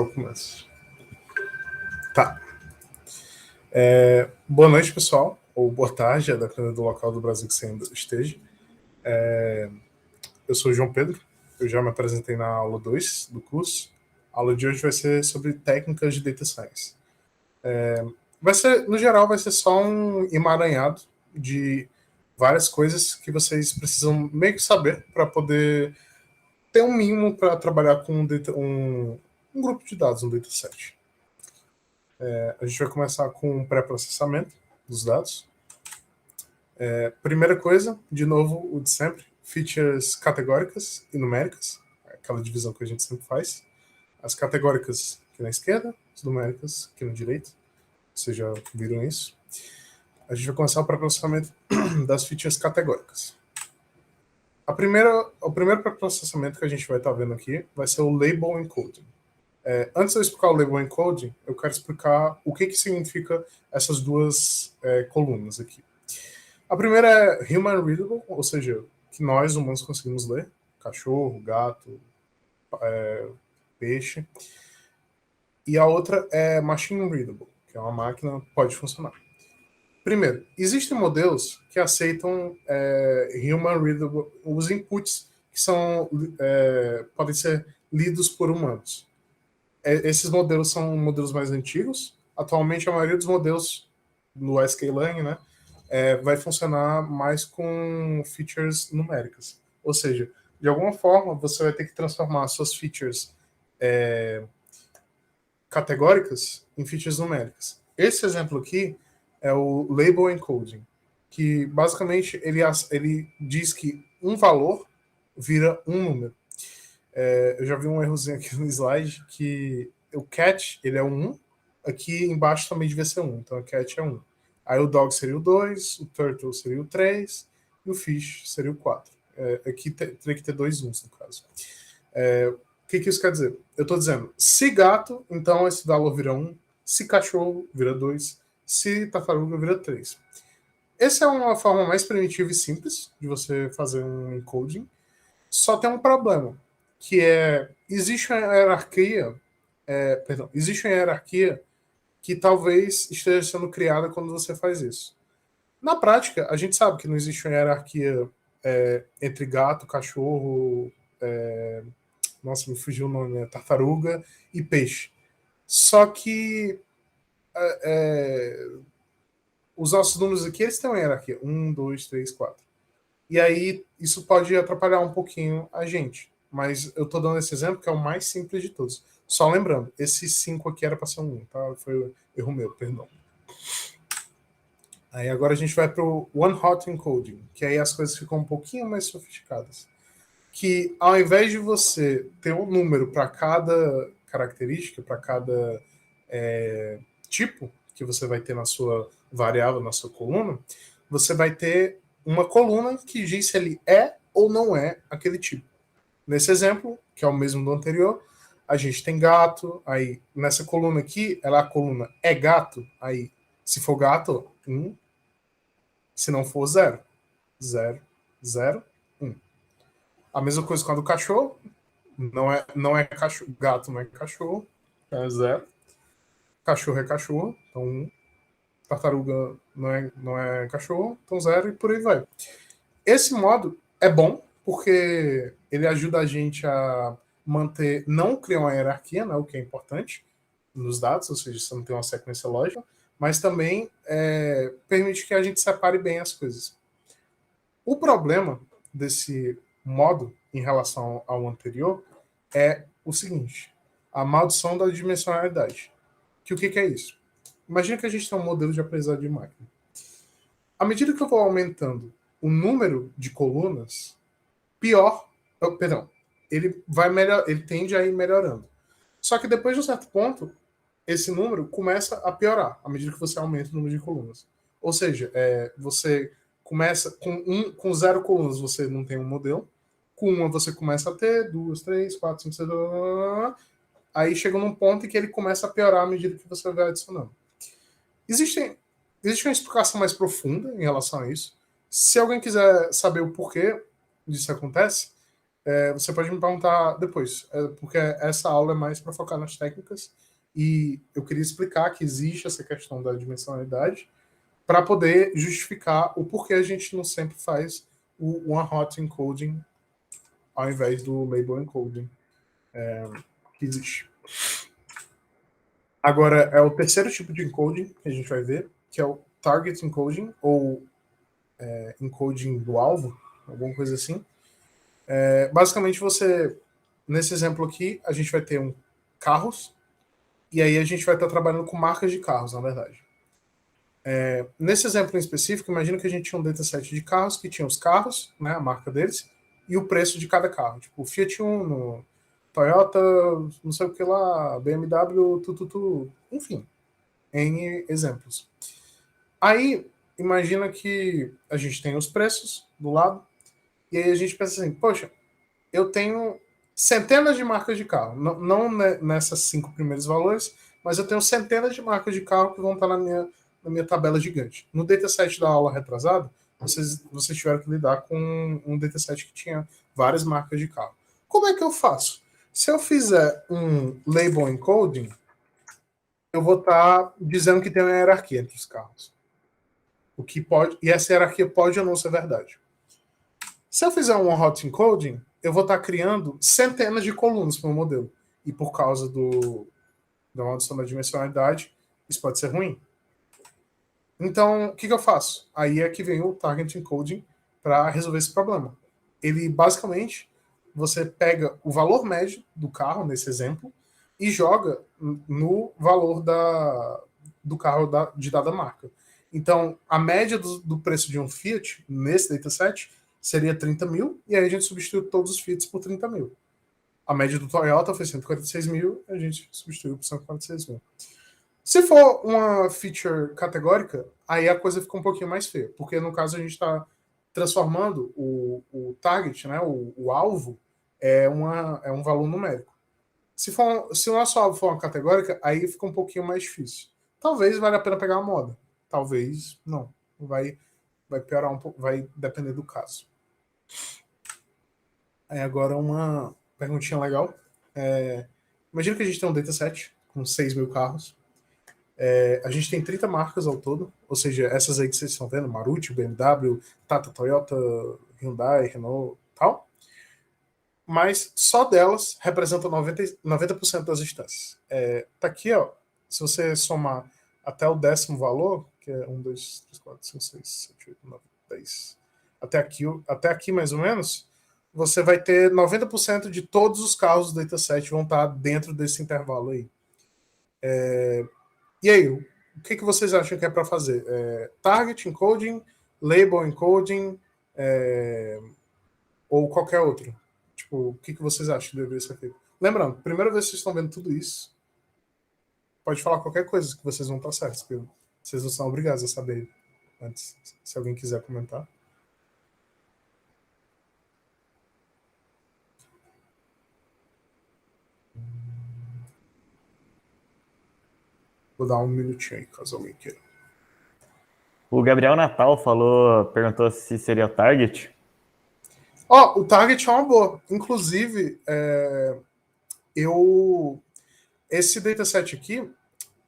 Eu começo. Tá. Boa noite, pessoal. Ou boa tarde, dependendo do local do Brasil que você ainda esteja. Eu sou o João Pedro. Eu já me apresentei na aula 2 do curso. A aula de hoje vai ser sobre técnicas de Data Science. No geral, vai ser só um emaranhado de várias coisas que vocês precisam meio que saber para poder ter um mínimo para trabalhar com um grupo de dados, um dataset. A gente vai começar com um pré-processamento dos dados. Primeira coisa, de novo, o de sempre, features categóricas e numéricas, aquela divisão que a gente sempre faz. As categóricas aqui na esquerda, as numéricas aqui na direita. Vocês já viram isso. A gente vai começar o pré-processamento das features categóricas. O primeiro pré-processamento que a gente vai estar vendo aqui vai ser o Label Encoding. Antes de eu explicar o Label Encoding, eu quero explicar o que significa essas duas colunas aqui. A primeira é Human Readable, ou seja, que nós humanos conseguimos ler. Cachorro, gato, peixe. E a outra é Machine Readable, que é uma máquina que pode funcionar. Primeiro, existem modelos que aceitam Human Readable, os inputs que podem ser lidos por humanos. Esses modelos são modelos mais antigos. Atualmente, a maioria dos modelos no sklearn, né, vai funcionar mais com features numéricas. Ou seja, de alguma forma, você vai ter que transformar suas features categóricas em features numéricas. Esse exemplo aqui é o Label Encoding, que basicamente ele diz que um valor vira um número. Eu já vi um errozinho aqui no slide que o cat ele é 1, aqui embaixo também devia ser 1, então o cat é 1. Aí o dog seria o 2, o turtle seria o 3 e o fish seria o 4. Aqui teria que ter 2 1s no caso. O que isso quer dizer? Eu estou dizendo, se gato, então esse valor vira 1, se cachorro, vira 2, se tartaruga, vira 3. Essa é uma forma mais primitiva e simples de você fazer um encoding, só tem um problema, que existe uma hierarquia que talvez esteja sendo criada quando você faz isso. Na prática, a gente sabe que não existe uma hierarquia entre gato, cachorro, nossa, me fugiu o nome, tartaruga e peixe. Só que os nossos números aqui, eles têm uma hierarquia. 1, 2, 3, 4. E aí, isso pode atrapalhar um pouquinho a gente. Mas eu estou dando esse exemplo que é o mais simples de todos. Só lembrando, esse 5 aqui era para ser um 1, tá? Foi erro meu, perdão. Aí agora a gente vai para o One Hot Encoding, que aí as coisas ficam um pouquinho mais sofisticadas. Que ao invés de você ter um número para cada característica, para cada tipo que você vai ter na sua variável, na sua coluna, você vai ter uma coluna que diz se ele é ou não é aquele tipo. Nesse exemplo, que é o mesmo do anterior, a gente tem gato, aí nessa coluna aqui, a coluna é gato, aí se for gato, 1, se não for 0, 0, 0, 1. A mesma coisa com a do cachorro, não é cachorro, gato não é cachorro, é 0. Cachorro é cachorro, então 1. Tartaruga não é cachorro, então 0 e por aí vai. Esse modo é bom, porque ele ajuda a gente a não criar uma hierarquia, né, o que é importante nos dados, ou seja, você não tem uma sequência lógica, mas também permite que a gente separe bem as coisas. O problema desse modo em relação ao anterior é o seguinte: a maldição da dimensionalidade. Que o que é isso? Imagina que a gente tem um modelo de aprendizado de máquina. À medida que eu vou aumentando o número de colunas, ele tende a ir melhorando. Só que depois de um certo ponto, esse número começa a piorar à medida que você aumenta o número de colunas. Ou seja, você começa com 0 colunas, você não tem um modelo. Com 1 você começa a ter 2, 3, 4, 5, 6, aí chega num ponto em que ele começa a piorar à medida que você vai adicionando. Existe uma explicação mais profunda em relação a isso. Se alguém quiser saber o porquê disso acontece, Você pode me perguntar depois, porque essa aula é mais para focar nas técnicas e eu queria explicar que existe essa questão da dimensionalidade para poder justificar o porquê a gente não sempre faz o one-hot encoding ao invés do label encoding que existe. Agora, é o terceiro tipo de encoding que a gente vai ver, que é o target encoding, ou encoding do alvo, alguma coisa assim. Basicamente, nesse exemplo aqui, a gente vai ter carros, e aí a gente vai estar trabalhando com marcas de carros, na verdade. Nesse exemplo em específico, imagina que a gente tinha um dataset de carros que tinha os carros, né, a marca deles, e o preço de cada carro. Tipo, Fiat Uno, Toyota, não sei o que lá, BMW, enfim, N exemplos. Aí, imagina que a gente tem os preços do lado, e aí a gente pensa assim, poxa, eu tenho centenas de marcas de carro, não nessas 5 primeiros valores, mas eu tenho centenas de marcas de carro que vão estar na minha tabela gigante. No dataset da aula retrasada, vocês tiveram que lidar com um dataset que tinha várias marcas de carro. Como é que eu faço? Se eu fizer um label encoding, eu vou estar dizendo que tem uma hierarquia entre os carros. O que pode, e essa hierarquia pode ou não ser verdade. Se eu fizer um hot encoding, eu vou estar criando centenas de colunas para o modelo. E por causa da maldição da dimensionalidade, isso pode ser ruim. Então, o que eu faço? Aí é que vem o target encoding para resolver esse problema. Ele, basicamente, você pega o valor médio do carro, nesse exemplo, e joga no valor do carro de dada marca. Então, a média do preço de um Fiat, nesse dataset, seria 30 mil, e aí a gente substituiu todos os Fiats por 30 mil. A média do Toyota foi 146 mil, a gente substituiu por 146 mil. Se for uma feature categórica, aí a coisa fica um pouquinho mais feia, porque no caso a gente está transformando o target, né, o alvo, é um valor numérico. Se o nosso alvo for uma categórica, aí fica um pouquinho mais difícil. Talvez valha a pena pegar a moda, talvez não. Vai piorar um pouco, vai depender do caso. Aí agora uma perguntinha legal. Imagina que a gente tem um dataset com 6 mil carros. A gente tem 30 marcas ao todo, ou seja, essas aí que vocês estão vendo, Maruti, BMW, Tata, Toyota, Hyundai, Renault, tal. Mas só delas representam 90% das instâncias. Tá aqui, ó, se você somar até o 10º valor, que é 1, 2, 3, 4, 5, 6, 7, 8, 9, 10, até aqui mais ou menos, você vai ter 90% de todos os carros do dataset vão estar dentro desse intervalo aí. E aí, o que vocês acham que é para fazer? Target encoding, label encoding, ou qualquer outro? Tipo, o que vocês acham que deveria ser feito? Lembrando, primeira vez que vocês estão vendo tudo isso, pode falar qualquer coisa que vocês vão estar certos, porque vocês não são obrigados a saber antes, se alguém quiser comentar. Vou dar um minutinho aí, caso alguém queira. O Gabriel Natal perguntou se seria o target. O target é uma boa. Inclusive, esse dataset aqui,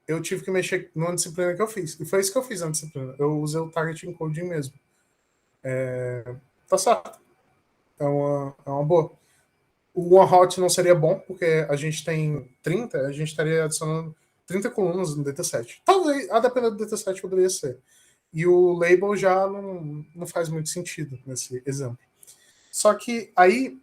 eu tive que mexer numa disciplina que eu fiz. E foi isso que eu fiz na disciplina. Eu usei o target encoding mesmo. Tá certo. É uma boa. O one-hot não seria bom, porque a gente tem 30, a gente estaria adicionando 30 colunas no dataset. Talvez, a depender do dataset, poderia ser. E o label já não faz muito sentido nesse exemplo. Só que aí,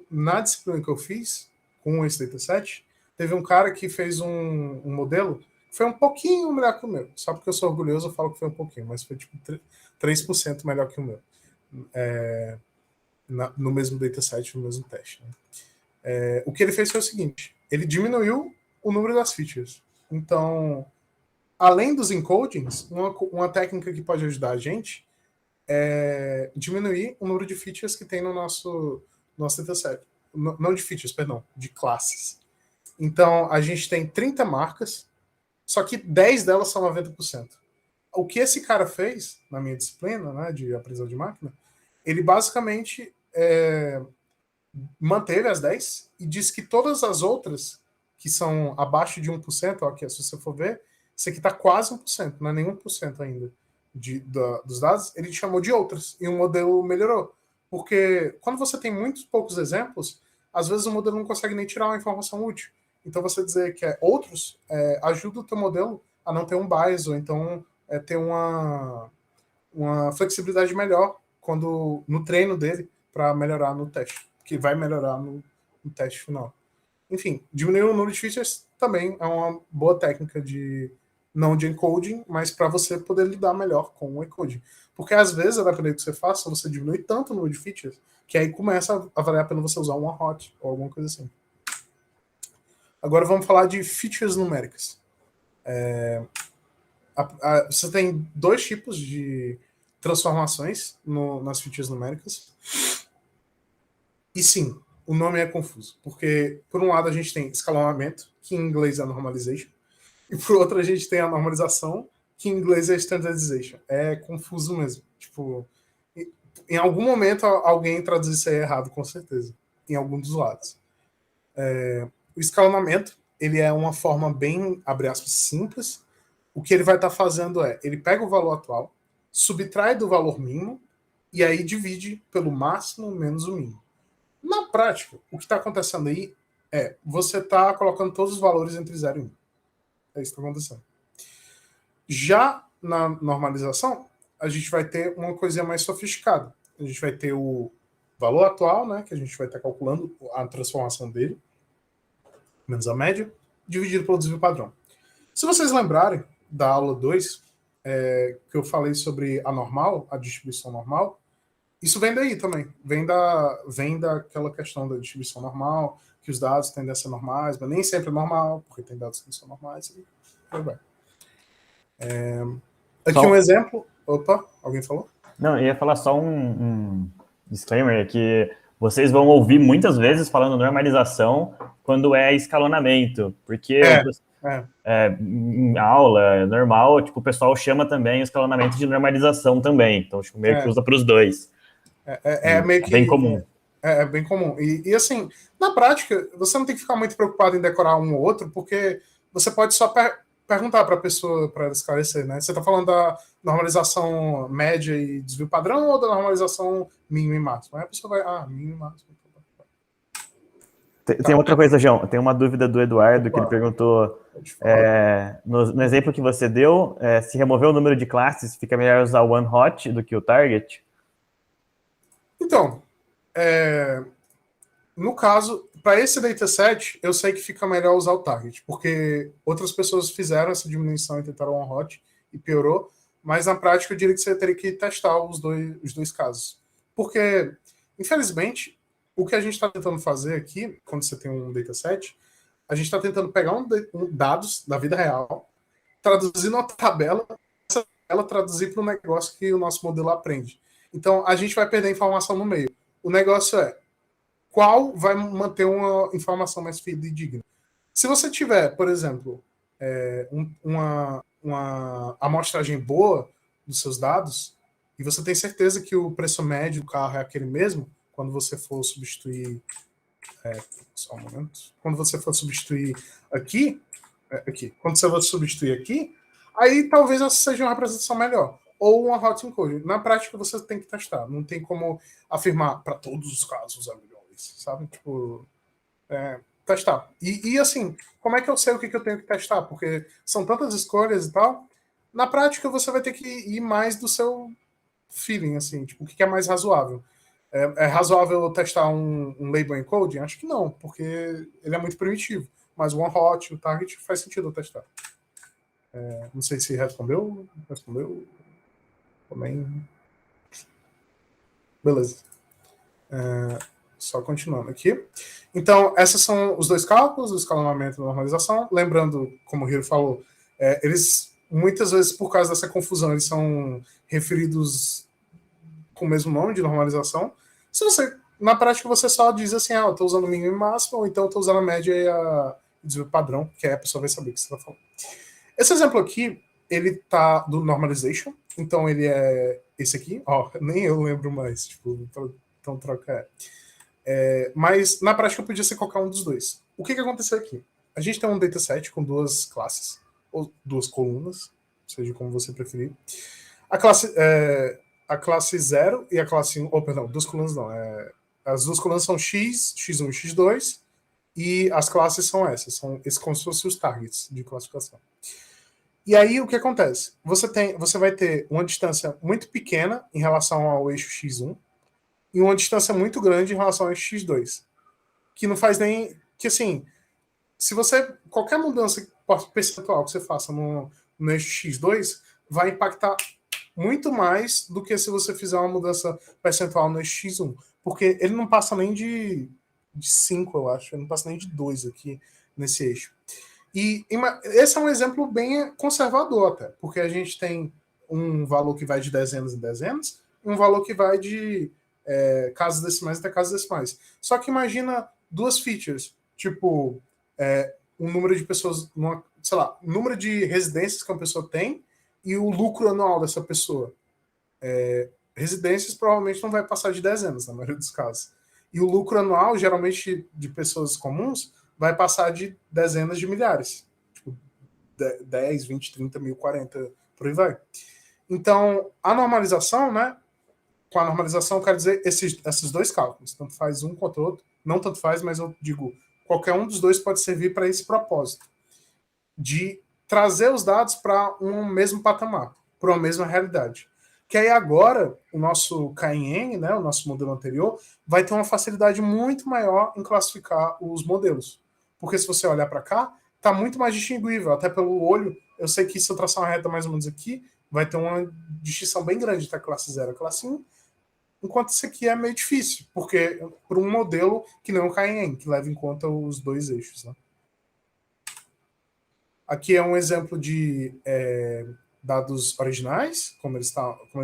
na disciplina que eu fiz, com esse dataset, teve um cara que fez um modelo que foi um pouquinho melhor que o meu. Só porque eu sou orgulhoso, eu falo que foi um pouquinho, mas foi tipo 3% melhor que o meu. No mesmo dataset, no mesmo teste. Né? O que ele fez foi o seguinte: ele diminuiu o número das features. Então, além dos encodings, uma técnica que pode ajudar a gente é diminuir o número de features que tem no nosso dataset. Não de features, perdão, de classes. Então, a gente tem 30 marcas, só que 10 delas são 90%. O que esse cara fez, na minha disciplina, né, de aprendizagem de máquina, ele basicamente manteve as 10 e disse que todas as outras, que são abaixo de 1%, ó, que se você for ver, isso aqui está quase 1%, não é nem 1% ainda dos dados, ele chamou de outras, e o modelo melhorou. Porque quando você tem muitos poucos exemplos, às vezes o modelo não consegue nem tirar uma informação útil. Então você dizer que é outros ajuda o teu modelo a não ter um bias, ou então ter uma flexibilidade melhor no treino dele para melhorar no teste, que vai melhorar no teste final. Enfim, diminuir o número de features também é uma boa técnica não de encoding, mas para você poder lidar melhor com o encoding. Porque às vezes, a depender do que você faça, você diminui tanto o número de features que aí começa a valer a pena você usar uma hot ou alguma coisa assim. Agora vamos falar de features numéricas. Você tem dois tipos de transformações nas features numéricas. E sim, o nome é confuso, porque por um lado a gente tem escalonamento, que em inglês é normalization, e por outro a gente tem a normalização, que em inglês é standardization. É confuso mesmo. Tipo, em algum momento alguém traduz isso aí errado, com certeza, em algum dos lados. O escalonamento, ele é uma forma bem, abre aspas, simples. O que ele vai estar fazendo ele pega o valor atual, subtrai do valor mínimo, e aí divide pelo máximo menos o mínimo. Na prática, o que está acontecendo aí você está colocando todos os valores entre 0 e 1. É isso que está acontecendo. Já na normalização, a gente vai ter uma coisinha mais sofisticada. A gente vai ter o valor atual, né, que a gente vai estar calculando a transformação dele, menos a média, dividido pelo desvio padrão. Se vocês lembrarem da aula 2, que eu falei sobre a normal, a distribuição normal, isso vem daí também. Vem daquela questão da distribuição normal, que os dados tendem a ser normais, mas nem sempre é normal, porque tem dados que não são normais. E vai. Aqui um exemplo. Opa, alguém falou? Não, eu ia falar só um disclaimer, que vocês vão ouvir muitas vezes falando normalização quando é escalonamento, porque em aula normal, tipo, o pessoal chama também o escalonamento de normalização também, então tipo, meio que usa para os dois. Meio que bem comum. É bem comum. E assim, na prática, você não tem que ficar muito preocupado em decorar um ou outro, porque você pode só perguntar para a pessoa para esclarecer, né? Você está falando da normalização média e desvio padrão ou da normalização mínima e máxima? Aí a pessoa vai, mínima e máxima. Tem outra coisa, João. Tem uma dúvida do Eduardo, que ele perguntou, no exemplo que você deu, se remover o número de classes, fica melhor usar o OneHot do que o Target? Então, no caso, para esse dataset, eu sei que fica melhor usar o Target, porque outras pessoas fizeram essa diminuição e tentaram o OneHot e piorou, mas na prática eu diria que você teria que testar os dois casos. Porque, infelizmente, o que a gente está tentando fazer aqui, quando você tem um dataset, a gente está tentando pegar dados da vida real, traduzir numa tabela, essa tabela traduzir para um negócio que o nosso modelo aprende. Então, a gente vai perder informação no meio. O negócio qual vai manter uma informação mais fidedigna. Se você tiver, por exemplo, uma amostragem boa dos seus dados, e você tem certeza que o preço médio do carro é aquele mesmo, quando você for substituir. Só um momento. Quando você for substituir aqui, quando você for substituir aqui, aí talvez essa seja uma representação melhor. Ou uma hot encoding. Na prática, você tem que testar. Não tem como afirmar para todos os casos a melhor, sabe? Tipo, testar. E assim, como é que eu sei o que eu tenho que testar? Porque são tantas escolhas e tal. Na prática, você vai ter que ir mais do seu feeling, assim, tipo, o que é mais razoável. É razoável testar um label encoding? Acho que não, porque ele é muito primitivo. Mas o OneHot, o Target, faz sentido eu testar. Não sei se respondeu. Respondeu. Também. Beleza. Só continuando aqui. Então, esses são os dois cálculos, o escalonamento e a normalização. Lembrando, como o Hiro falou, eles, muitas vezes, por causa dessa confusão, eles são referidos com o mesmo nome de normalização. Se você, na prática, você só diz assim, eu estou usando o mínimo e máximo, ou então eu estou usando a média e o desvio padrão, que a pessoa vai saber o que você está falando. Esse exemplo aqui, ele tá do normalization, então ele é esse aqui, nem eu lembro mais, tipo, então troca Mas na prática podia ser qualquer um dos dois. O que aconteceu aqui? A gente tem um dataset com duas classes, ou duas colunas, seja como você preferir. A classe 0 e a classe 1, perdão, duas colunas não. As duas colunas são X, X1 e X2, e as classes são essas, são como se fossem os targets de classificação. E aí o que acontece? Você vai ter uma distância muito pequena em relação ao eixo X1 e uma distância muito grande em relação ao eixo X2. Que não faz nem... Que assim, se você... Qualquer mudança percentual que você faça no eixo X2 vai impactar muito mais do que se você fizer uma mudança percentual no eixo X1. Porque ele não passa nem de 5, eu acho. Ele não passa nem de 2 aqui nesse eixo. E esse é um exemplo bem conservador até, porque a gente tem um valor que vai de dezenas em dezenas e um valor que vai de casas decimais até casas decimais. Só que imagina duas features, tipo um número de pessoas, sei lá, o número de residências que uma pessoa tem e o lucro anual dessa pessoa. Residências provavelmente não vai passar de dezenas, na maioria dos casos. E o lucro anual, geralmente de pessoas comuns, vai passar de dezenas de milhares. Tipo, 10, 20, 30 mil, 40, por aí vai. Então, a normalização, né? Com a normalização, eu quero dizer esses dois cálculos. Tanto faz um quanto o outro. Não tanto faz, mas eu digo, qualquer um dos dois pode servir para esse propósito. De trazer os dados para um mesmo patamar, para uma mesma realidade. Que aí agora, o nosso KNN, né, o nosso modelo anterior, vai ter uma facilidade muito maior em classificar os modelos. Porque se você olhar para cá, está muito mais distinguível, até pelo olho. Eu sei que se eu traçar uma reta mais ou menos aqui, vai ter uma distinção bem grande entre a classe 0 e a classe 1, enquanto isso aqui é meio difícil, porque por um modelo que não é o KNN, que leva em conta os dois eixos. Né? Aqui é um exemplo de dados originais, como eles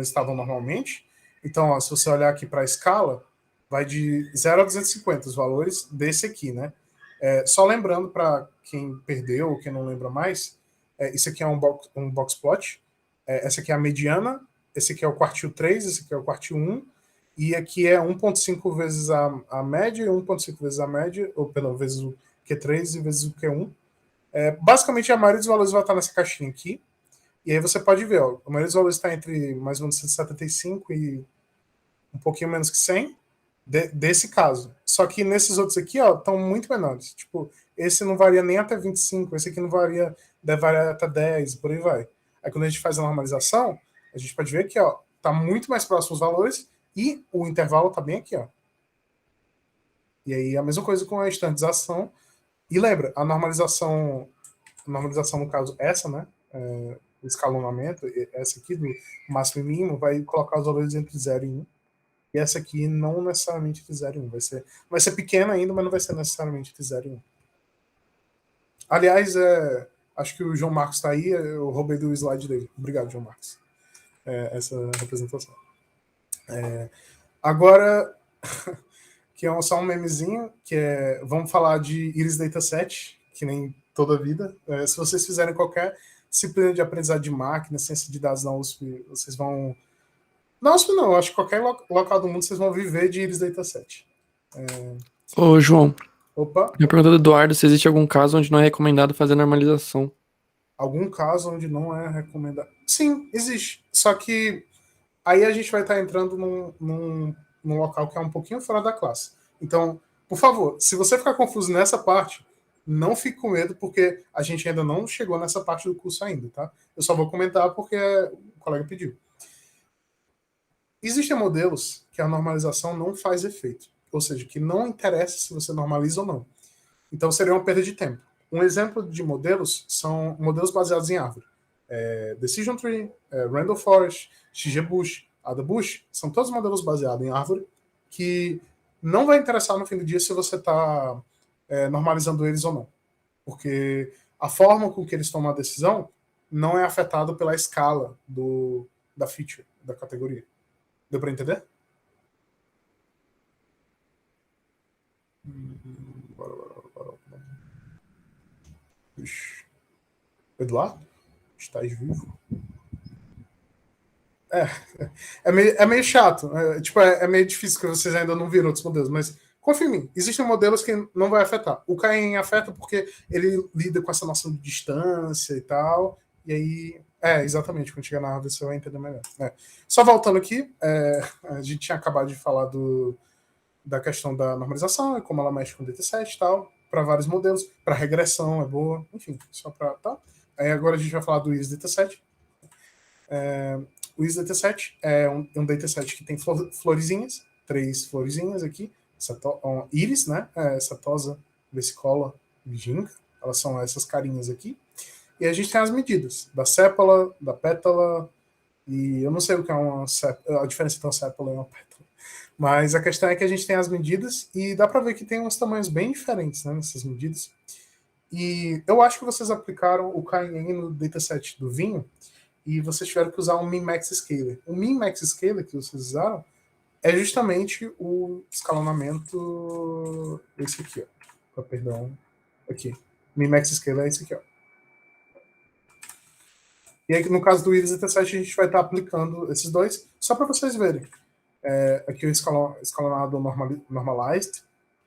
estavam normalmente. Então, ó, se você olhar aqui para a escala, vai de 0 a 250 os valores desse aqui, né? Só lembrando para quem perdeu ou quem não lembra mais, isso aqui é um box plot, essa aqui é a mediana, esse aqui é o quartil 3, esse aqui é o quartil 1, e aqui é 1.5 vezes a média, e 1.5 vezes a média, ou perdão, vezes o Q3 e vezes o Q1. Basicamente, a maioria dos valores vai estar nessa caixinha aqui. E aí você pode ver, ó, a maioria dos valores está entre mais ou menos 175 e um pouquinho menos que 100 desse caso. Só que nesses outros aqui, ó, estão muito menores. Tipo, esse não varia nem até 25, esse aqui não varia, deve variar até 10, por aí vai. Aí quando a gente faz a normalização, a gente pode ver que, ó, tá muito mais próximo os valores e o intervalo tá bem aqui, ó. E aí a mesma coisa com a estandardização. E lembra, a normalização no caso, essa, né? O escalonamento, essa aqui do máximo e mínimo, vai colocar os valores entre 0 e 1. E essa aqui não necessariamente entre 0 e 1. Vai ser pequena ainda, mas não vai ser necessariamente entre 0 e 1. Aliás, acho que o João Marcos está aí, eu roubei do slide dele. Obrigado, João Marcos. Essa representação. Agora, que é só um memezinho, que vamos falar de Iris Dataset, que nem toda a vida. Se vocês fizerem qualquer disciplina de aprendizado de máquina, ciência de dados na USP, vocês vão... Na USP não, acho que qualquer local do mundo vocês vão viver de Iris Dataset. Ô, João. Opa. Minha pergunta do Eduardo, se existe algum caso onde não é recomendado fazer normalização. Algum caso onde não é recomendado? Sim, existe. Só que aí a gente vai estar entrando num local que é um pouquinho fora da classe. Então, por favor, se você ficar confuso nessa parte, não fique com medo, porque a gente ainda não chegou nessa parte do curso ainda, tá? Eu só vou comentar porque o colega pediu. Existem modelos que a normalização não faz efeito, ou seja, que não interessa se você normaliza ou não. Então, seria uma perda de tempo. Um exemplo de modelos são modelos baseados em árvore. Decision Tree, Randall Forest, XGBoost, AdaBoost, são todos modelos baseados em árvore que não vai interessar no fim do dia se você está normalizando eles ou não. Porque a forma com que eles tomam a decisão não é afetada pela escala da feature, da categoria. Deu para entender? Bora. Eduardo? Estás vivo? É meio chato. É meio difícil, que vocês ainda não viram outros modelos, mas confia em mim, existem modelos que não vai afetar. O KN afeta porque ele lida com essa noção de distância e tal, e aí, exatamente, quando chegar na árvore você vai entender melhor. Só voltando aqui, a gente tinha acabado de falar da questão da normalização, e como ela mexe com o DT7 e tal, para vários modelos, para regressão é boa, enfim, só para tal. Aí agora a gente vai falar do ISDT7. O ISDT7 é um DT7 que tem florezinhas, 3 florezinhas aqui, íris, né? Setosa, vesicola, virgínica, elas são essas carinhas aqui. E a gente tem as medidas da sépala, da pétala, e eu não sei o que é a diferença entre uma sépala e uma pétala. Mas a questão é que a gente tem as medidas e dá para ver que tem uns tamanhos bem diferentes, né, nessas medidas. E eu acho que vocês aplicaram o KNN no dataset do vinho e vocês tiveram que usar um Min-Max Scaler. O Min-Max Scaler que vocês usaram é justamente o escalonamento... Esse aqui, ó. Perdão. Aqui. Min-Max Scaler é esse aqui, ó. E aí, no caso do Iris DT7, a gente vai estar aplicando esses dois, só para vocês verem. Aqui o escalonado normalized,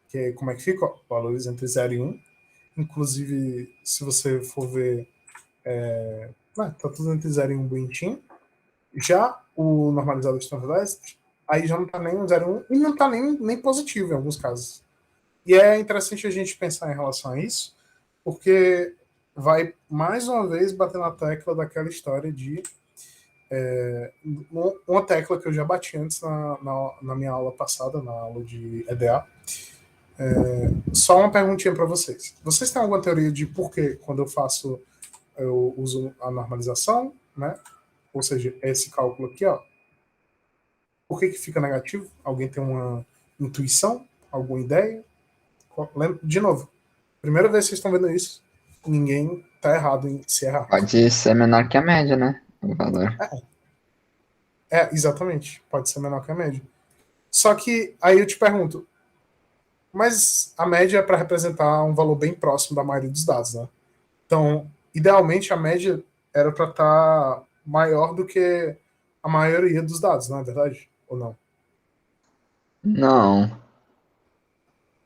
que é como é que fica, ó, valores entre 0 e 1. Inclusive, se você for ver, tá tudo entre 0 e 1 bonitinho. Já o normalizado standardized, aí já não está nem 0 e 1 e não está nem positivo em alguns casos. E é interessante a gente pensar em relação a isso, porque vai mais uma vez bater na tecla daquela história de uma tecla que eu já bati antes na minha aula passada, na aula de EDA. Só uma perguntinha para vocês. Vocês têm alguma teoria de por que quando eu uso a normalização, né? Ou seja, esse cálculo aqui, ó, por que fica negativo? Alguém tem uma intuição? Alguma ideia? De novo, primeira vez que vocês estão vendo isso, ninguém tá errado em se errar. Pode ser menor que a média, né? O valor. Exatamente. Pode ser menor que a média. Só que aí eu te pergunto, mas a média é para representar um valor bem próximo da maioria dos dados, né? Então, idealmente, a média era para estar maior do que a maioria dos dados, não é verdade? Ou não? Não.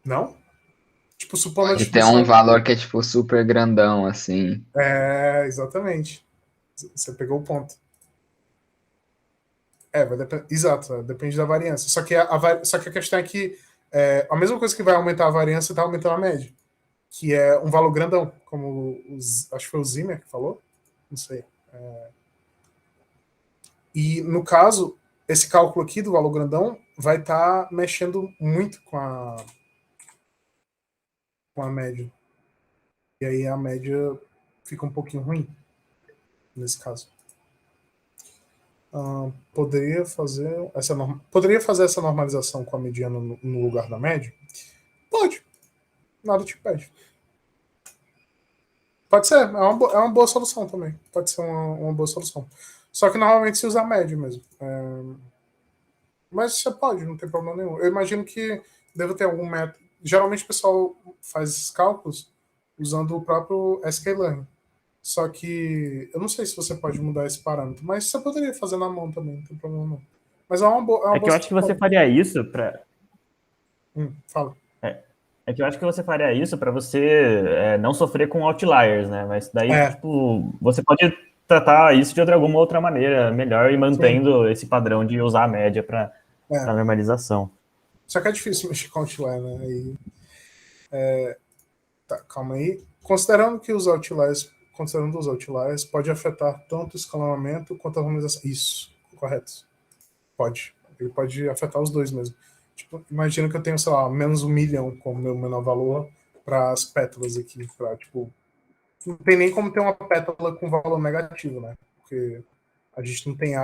Não? Tipo, supondo Pode ter um valor que é, tipo, super grandão, assim. Exatamente. Você pegou o ponto. Vai depender. Exato, depende da variância. Só que a questão é que a mesma coisa que vai aumentar a variância está aumentando a média, que é um valor grandão, como acho que foi o Zimmer que falou, não sei. E no caso, esse cálculo aqui do valor grandão vai estar mexendo muito com a média. E aí a média fica um pouquinho ruim nesse caso. Poderia fazer essa normalização com a mediana no lugar da média? Pode. Nada te impede. Pode ser. É uma boa solução também. Pode ser uma boa solução. Só que normalmente se usa a média mesmo. Mas você pode, não tem problema nenhum. Eu imagino que deve ter algum método. Geralmente o pessoal faz esses cálculos usando o próprio sklearn. Só que eu não sei se você pode mudar esse parâmetro, mas você poderia fazer na mão também, não tem problema não. Mas é uma boa. Que eu acho que você faria isso para. Fala. É que eu acho que você faria isso para você não sofrer com outliers, né? Mas daí, tipo, você pode tratar isso de alguma outra maneira, melhor, e mantendo esse padrão de usar a média para normalização. Só que é difícil mexer com outlier, né? Tá, calma aí. Considerando os outliers pode afetar tanto o escalonamento quanto a normalização. Isso, correto. Pode. Ele pode afetar os dois mesmo. Tipo, imagina que eu tenho, sei lá, menos 1 milhão como meu menor valor para as pétalas aqui. Tipo, não tem nem como ter uma pétala com valor negativo, né? Porque a gente não tem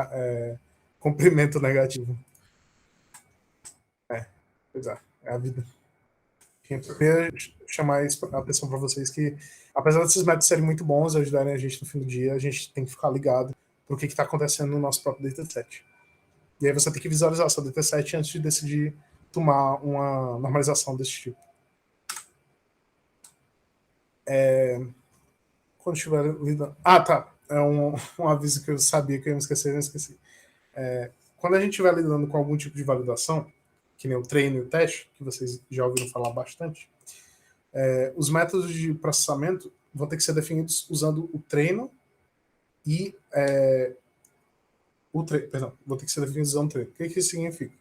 comprimento negativo. Pois é a vida. Eu queria chamar a atenção para vocês que, apesar desses métodos serem muito bons e ajudarem a gente no fim do dia, a gente tem que ficar ligado para o que está acontecendo no nosso próprio dataset. E aí você tem que visualizar seu dataset antes de decidir tomar uma normalização desse tipo. Quando estiver lidando... tá. É um aviso que eu sabia que eu ia me esquecer, eu não esqueci. Quando a gente estiver lidando com algum tipo de validação, que nem o treino e o teste, que vocês já ouviram falar bastante, os métodos de processamento vão ter que ser definidos usando o treino e vão ter que ser definidos usando o treino. O que isso significa?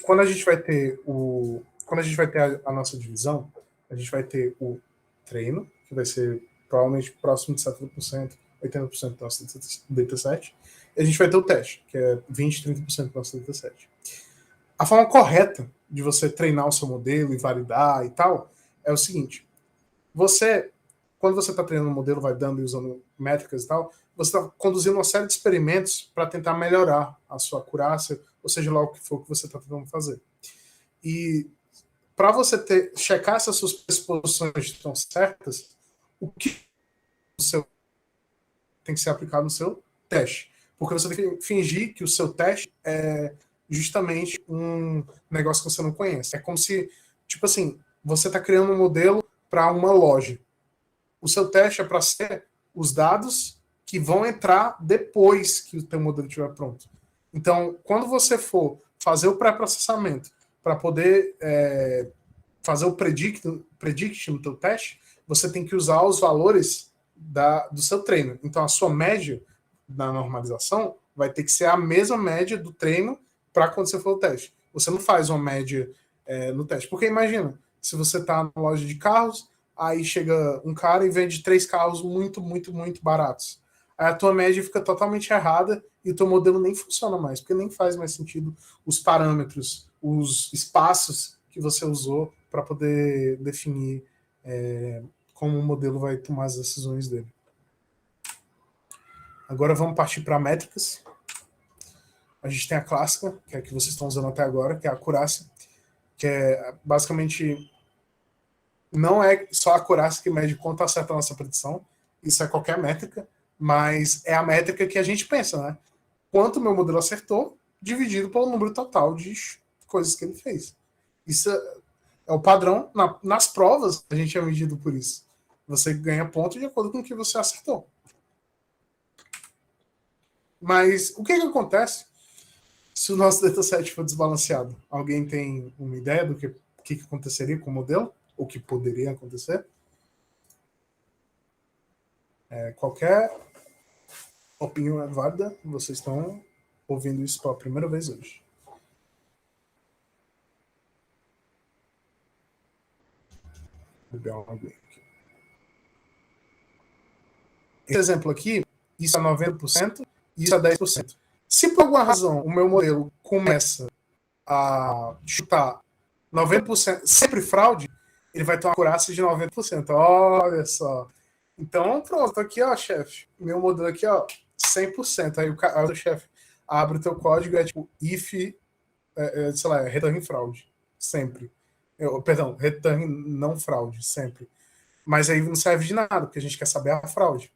Quando a gente vai ter a nossa divisão, a gente vai ter o treino, que vai ser provavelmente próximo de 70%, 80% do nosso dataset, e a gente vai ter o teste, que é 20%, 30% do nosso dataset. A forma correta de você treinar o seu modelo e validar e tal é o seguinte: quando você está treinando um modelo, validando e usando métricas e tal, você está conduzindo uma série de experimentos para tentar melhorar a sua acurácia, ou seja lá o que for que você está tentando fazer. E para você checar se as suas pressuposições estão certas, o que tem que ser aplicado no seu teste. Porque você tem que fingir que o seu teste é justamente um negócio que você não conhece. É como se, tipo assim, você está criando um modelo para uma loja. O seu teste é para ser os dados que vão entrar depois que o teu modelo estiver pronto. Então, quando você for fazer o pré-processamento para poder fazer o predict no teu teste, você tem que usar os valores do seu treino. Então, a sua média na normalização vai ter que ser a mesma média do treino para quando você for o teste. Você não faz uma média no teste. Porque imagina, se você está na loja de carros, aí chega um cara e vende 3 carros muito, muito, muito baratos. Aí a tua média fica totalmente errada e o teu modelo nem funciona mais, porque nem faz mais sentido os parâmetros, os espaços que você usou para poder definir como o modelo vai tomar as decisões dele. Agora vamos partir para métricas. A gente tem a clássica, que é a que vocês estão usando até agora, que é a acurácia, que é basicamente não é só a acurácia que mede quanto acerta a nossa predição, isso é qualquer métrica, mas é a métrica que a gente pensa, né? Quanto o meu modelo acertou, dividido pelo número total de coisas que ele fez. Isso é o padrão. Nas provas, a gente é medido por isso. Você ganha ponto de acordo com o que você acertou. Mas o que acontece se o nosso dataset for desbalanceado? Alguém tem uma ideia do que aconteceria com o modelo? O que poderia acontecer? Qualquer opinião é válida. Vocês estão ouvindo isso pela primeira vez hoje. Vou beber uma aguinha aqui. Esse exemplo aqui, isso é 90%, isso é 10%. Se por alguma razão o meu modelo começa a chutar 90%, sempre fraude, ele vai ter uma acurácia de 90%. Olha só. Então, pronto, aqui, ó, chefe. Meu modelo aqui, ó, 100%. Aí o chefe abre o teu código, tipo, if, sei lá, return fraude. Sempre. Perdão, return não fraude, sempre. Mas aí não serve de nada, porque a gente quer saber a fraude.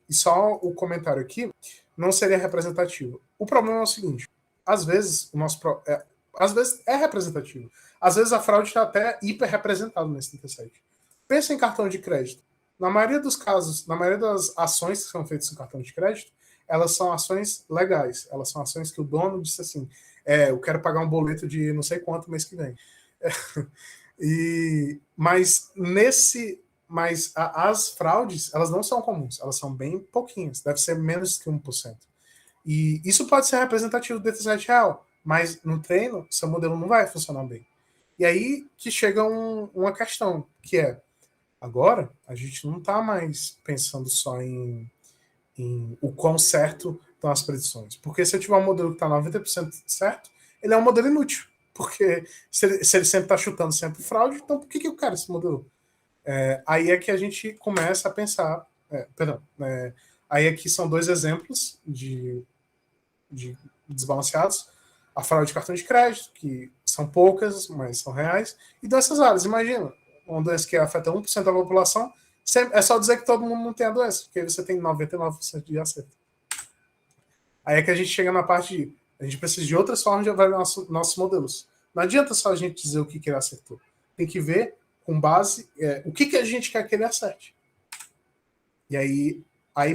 E só o comentário aqui não seria representativo. O problema é o seguinte: às vezes às vezes é representativo. Às vezes a fraude está até hiper representada nesse dataset. Pensa em cartão de crédito. Na maioria dos casos, na maioria das ações que são feitas em cartão de crédito, elas são ações legais. Elas são ações que o dono disse assim: eu quero pagar um boleto de não sei quanto mês que vem. Mas as fraudes, elas não são comuns, elas são bem pouquinhas, deve ser menos que 1%. E isso pode ser representativo do dataset real, mas no treino, seu modelo não vai funcionar bem. E aí que chega uma questão, que é, agora, a gente não está mais pensando só em o quão certo estão as predições. Porque se eu tiver um modelo que está 90% certo, ele é um modelo inútil. Porque se ele sempre está chutando sempre fraude, então por que eu quero esse modelo? Aí é que a gente começa a pensar. Aí aqui são 2 exemplos de desbalanceados. A fraude de cartão de crédito, que são poucas, mas são reais, e dessas áreas. Imagina, uma doença que afeta 1% da população, é só dizer que todo mundo não tem a doença, porque você tem 99% de acerto. Aí é que a gente chega na parte de a gente precisa de outras formas de avaliar nossos modelos. Não adianta só a gente dizer o que ele acertou. Tem que ver com base o que a gente quer que ele acerte. E aí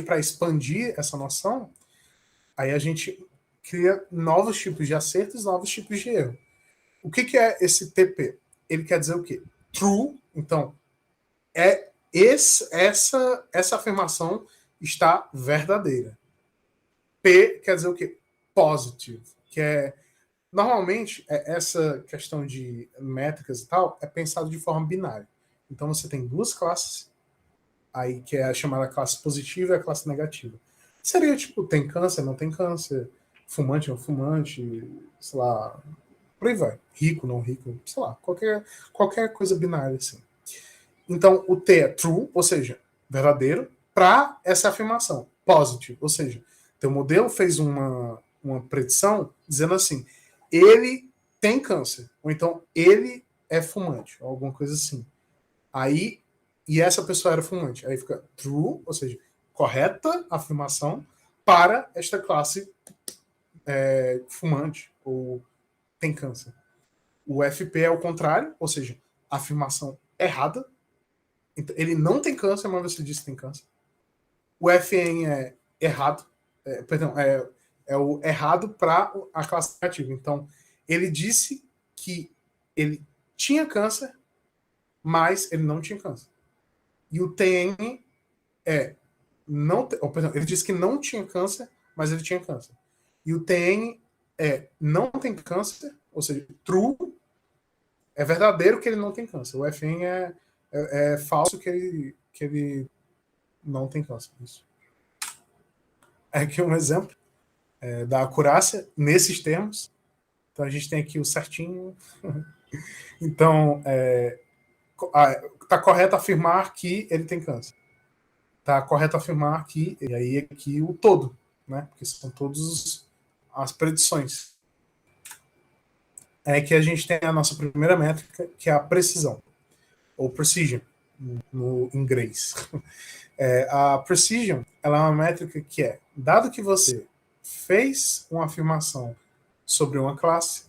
para expandir essa noção, aí a gente cria novos tipos de acertos, novos tipos de erro. O que é esse TP? Ele quer dizer o quê? True, então, essa afirmação está verdadeira. P quer dizer o quê? Positive, que é normalmente essa questão de métricas e tal é pensado de forma binária. Então você tem duas classes, aí que é a chamada classe positiva e a classe negativa. Seria tipo, tem câncer, não tem câncer, fumante, não fumante, sei lá, por aí vai. Rico, não rico, sei lá, qualquer coisa binária assim. Então o T é true, ou seja, verdadeiro, para essa afirmação. Positive, ou seja, teu modelo fez uma predição dizendo assim, ele tem câncer, ou então ele é fumante, ou alguma coisa assim. Aí, e essa pessoa era fumante. Aí fica true, ou seja, correta afirmação para esta classe fumante, ou tem câncer. O FP é o contrário, ou seja, afirmação errada. Então, ele não tem câncer, mas você disse que tem câncer. O FN é errado, é o errado para a classe negativa. Então, ele disse que ele tinha câncer, mas ele não tinha câncer. E o TN ele disse que não tinha câncer, mas ele tinha câncer. E o TN não tem câncer, ou seja, true, é verdadeiro que ele não tem câncer. O FN é falso que ele não tem câncer. Isso. Aqui um exemplo da acurácia nesses termos. Então a gente tem aqui o certinho. Então, está correto afirmar que ele tem câncer. Está correto afirmar que, e aí aqui o todo, né? Porque são todas as predições. É que a gente tem a nossa primeira métrica, que é a precisão, ou precision, no inglês. A precision, ela é uma métrica que dado que você fez uma afirmação sobre uma classe,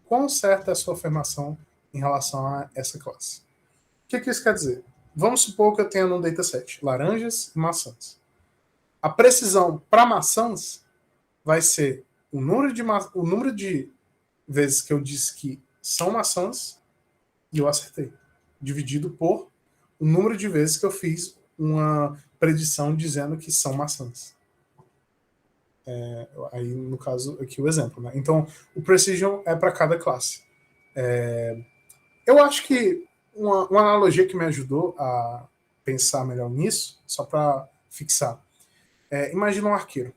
quão certa é a sua afirmação em relação a essa classe? O que isso quer dizer? Vamos supor que eu tenha num dataset laranjas e maçãs. A precisão para maçãs vai ser o número de vezes que eu disse que são maçãs e eu acertei, dividido por o número de vezes que eu fiz uma predição dizendo que são maçãs. Aí, no caso, aqui o exemplo. Né? Então, o precision é para cada classe. Eu acho que uma analogia que me ajudou a pensar melhor nisso, só para fixar, imagina um arqueiro.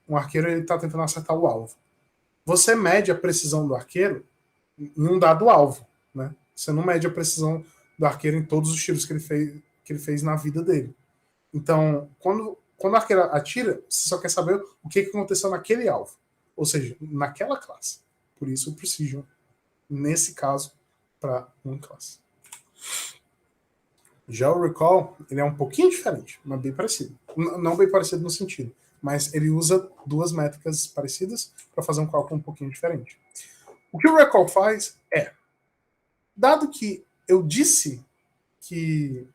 Um arqueiro está tentando acertar o alvo. Você mede a precisão do arqueiro em um dado alvo. Né? Você não mede a precisão do arqueiro em todos os tiros que ele fez na vida dele. Então, quando o arqueiro atira, você só quer saber o que aconteceu naquele alvo. Ou seja, naquela classe. Por isso o precision, nesse caso, para uma classe. Já o recall, ele é um pouquinho diferente, mas bem parecido. Não bem parecido no sentido, mas ele usa duas métricas parecidas para fazer um cálculo um pouquinho diferente. O que o recall faz dado que eu disse que...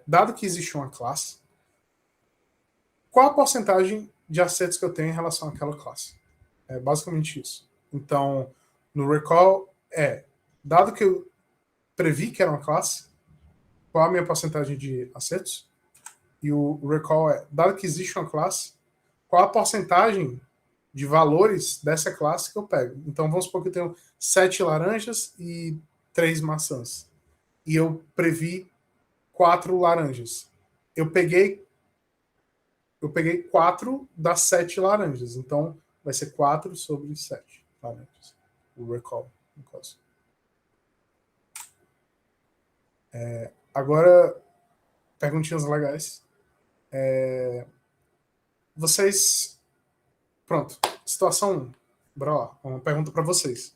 dado que existe uma classe, qual a porcentagem de acertos que eu tenho em relação àquela classe? É basicamente isso. Então, no recall dado que eu previ que era uma classe, qual a minha porcentagem de acertos? E o recall dado que existe uma classe, qual a porcentagem de valores dessa classe que eu pego? Então, vamos supor que eu tenho 7 laranjas e 3 maçãs. E eu previ 4 laranjas. Eu peguei 4 das 7 laranjas. Então, vai ser 4 sobre 7 laranjas. O recall, no caso. Agora, perguntinhas legais. Vocês... Pronto. Situação 1. Bora lá. Uma pergunta para vocês.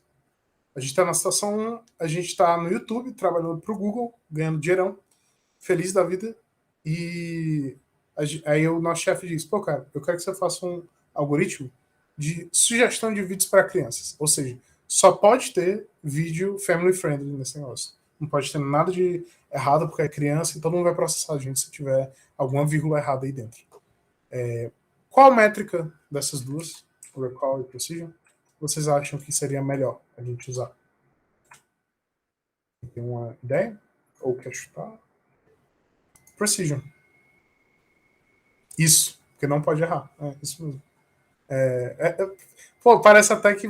A gente está na situação 1. A gente está no YouTube, trabalhando para o Google, ganhando dinheirão. Feliz da vida. E aí o nosso chefe diz, pô, cara, eu quero que você faça um algoritmo de sugestão de vídeos para crianças. Ou seja, só pode ter vídeo family friendly nesse negócio. Não pode ter nada de errado porque é criança, então não vai processar a gente se tiver alguma vírgula errada aí dentro. Qual a métrica dessas duas? Recall e Precision, vocês acham que seria melhor a gente usar? Tem uma ideia? Ou quer chutar? Precision. Isso, porque não pode errar. É isso mesmo. Pô, parece até que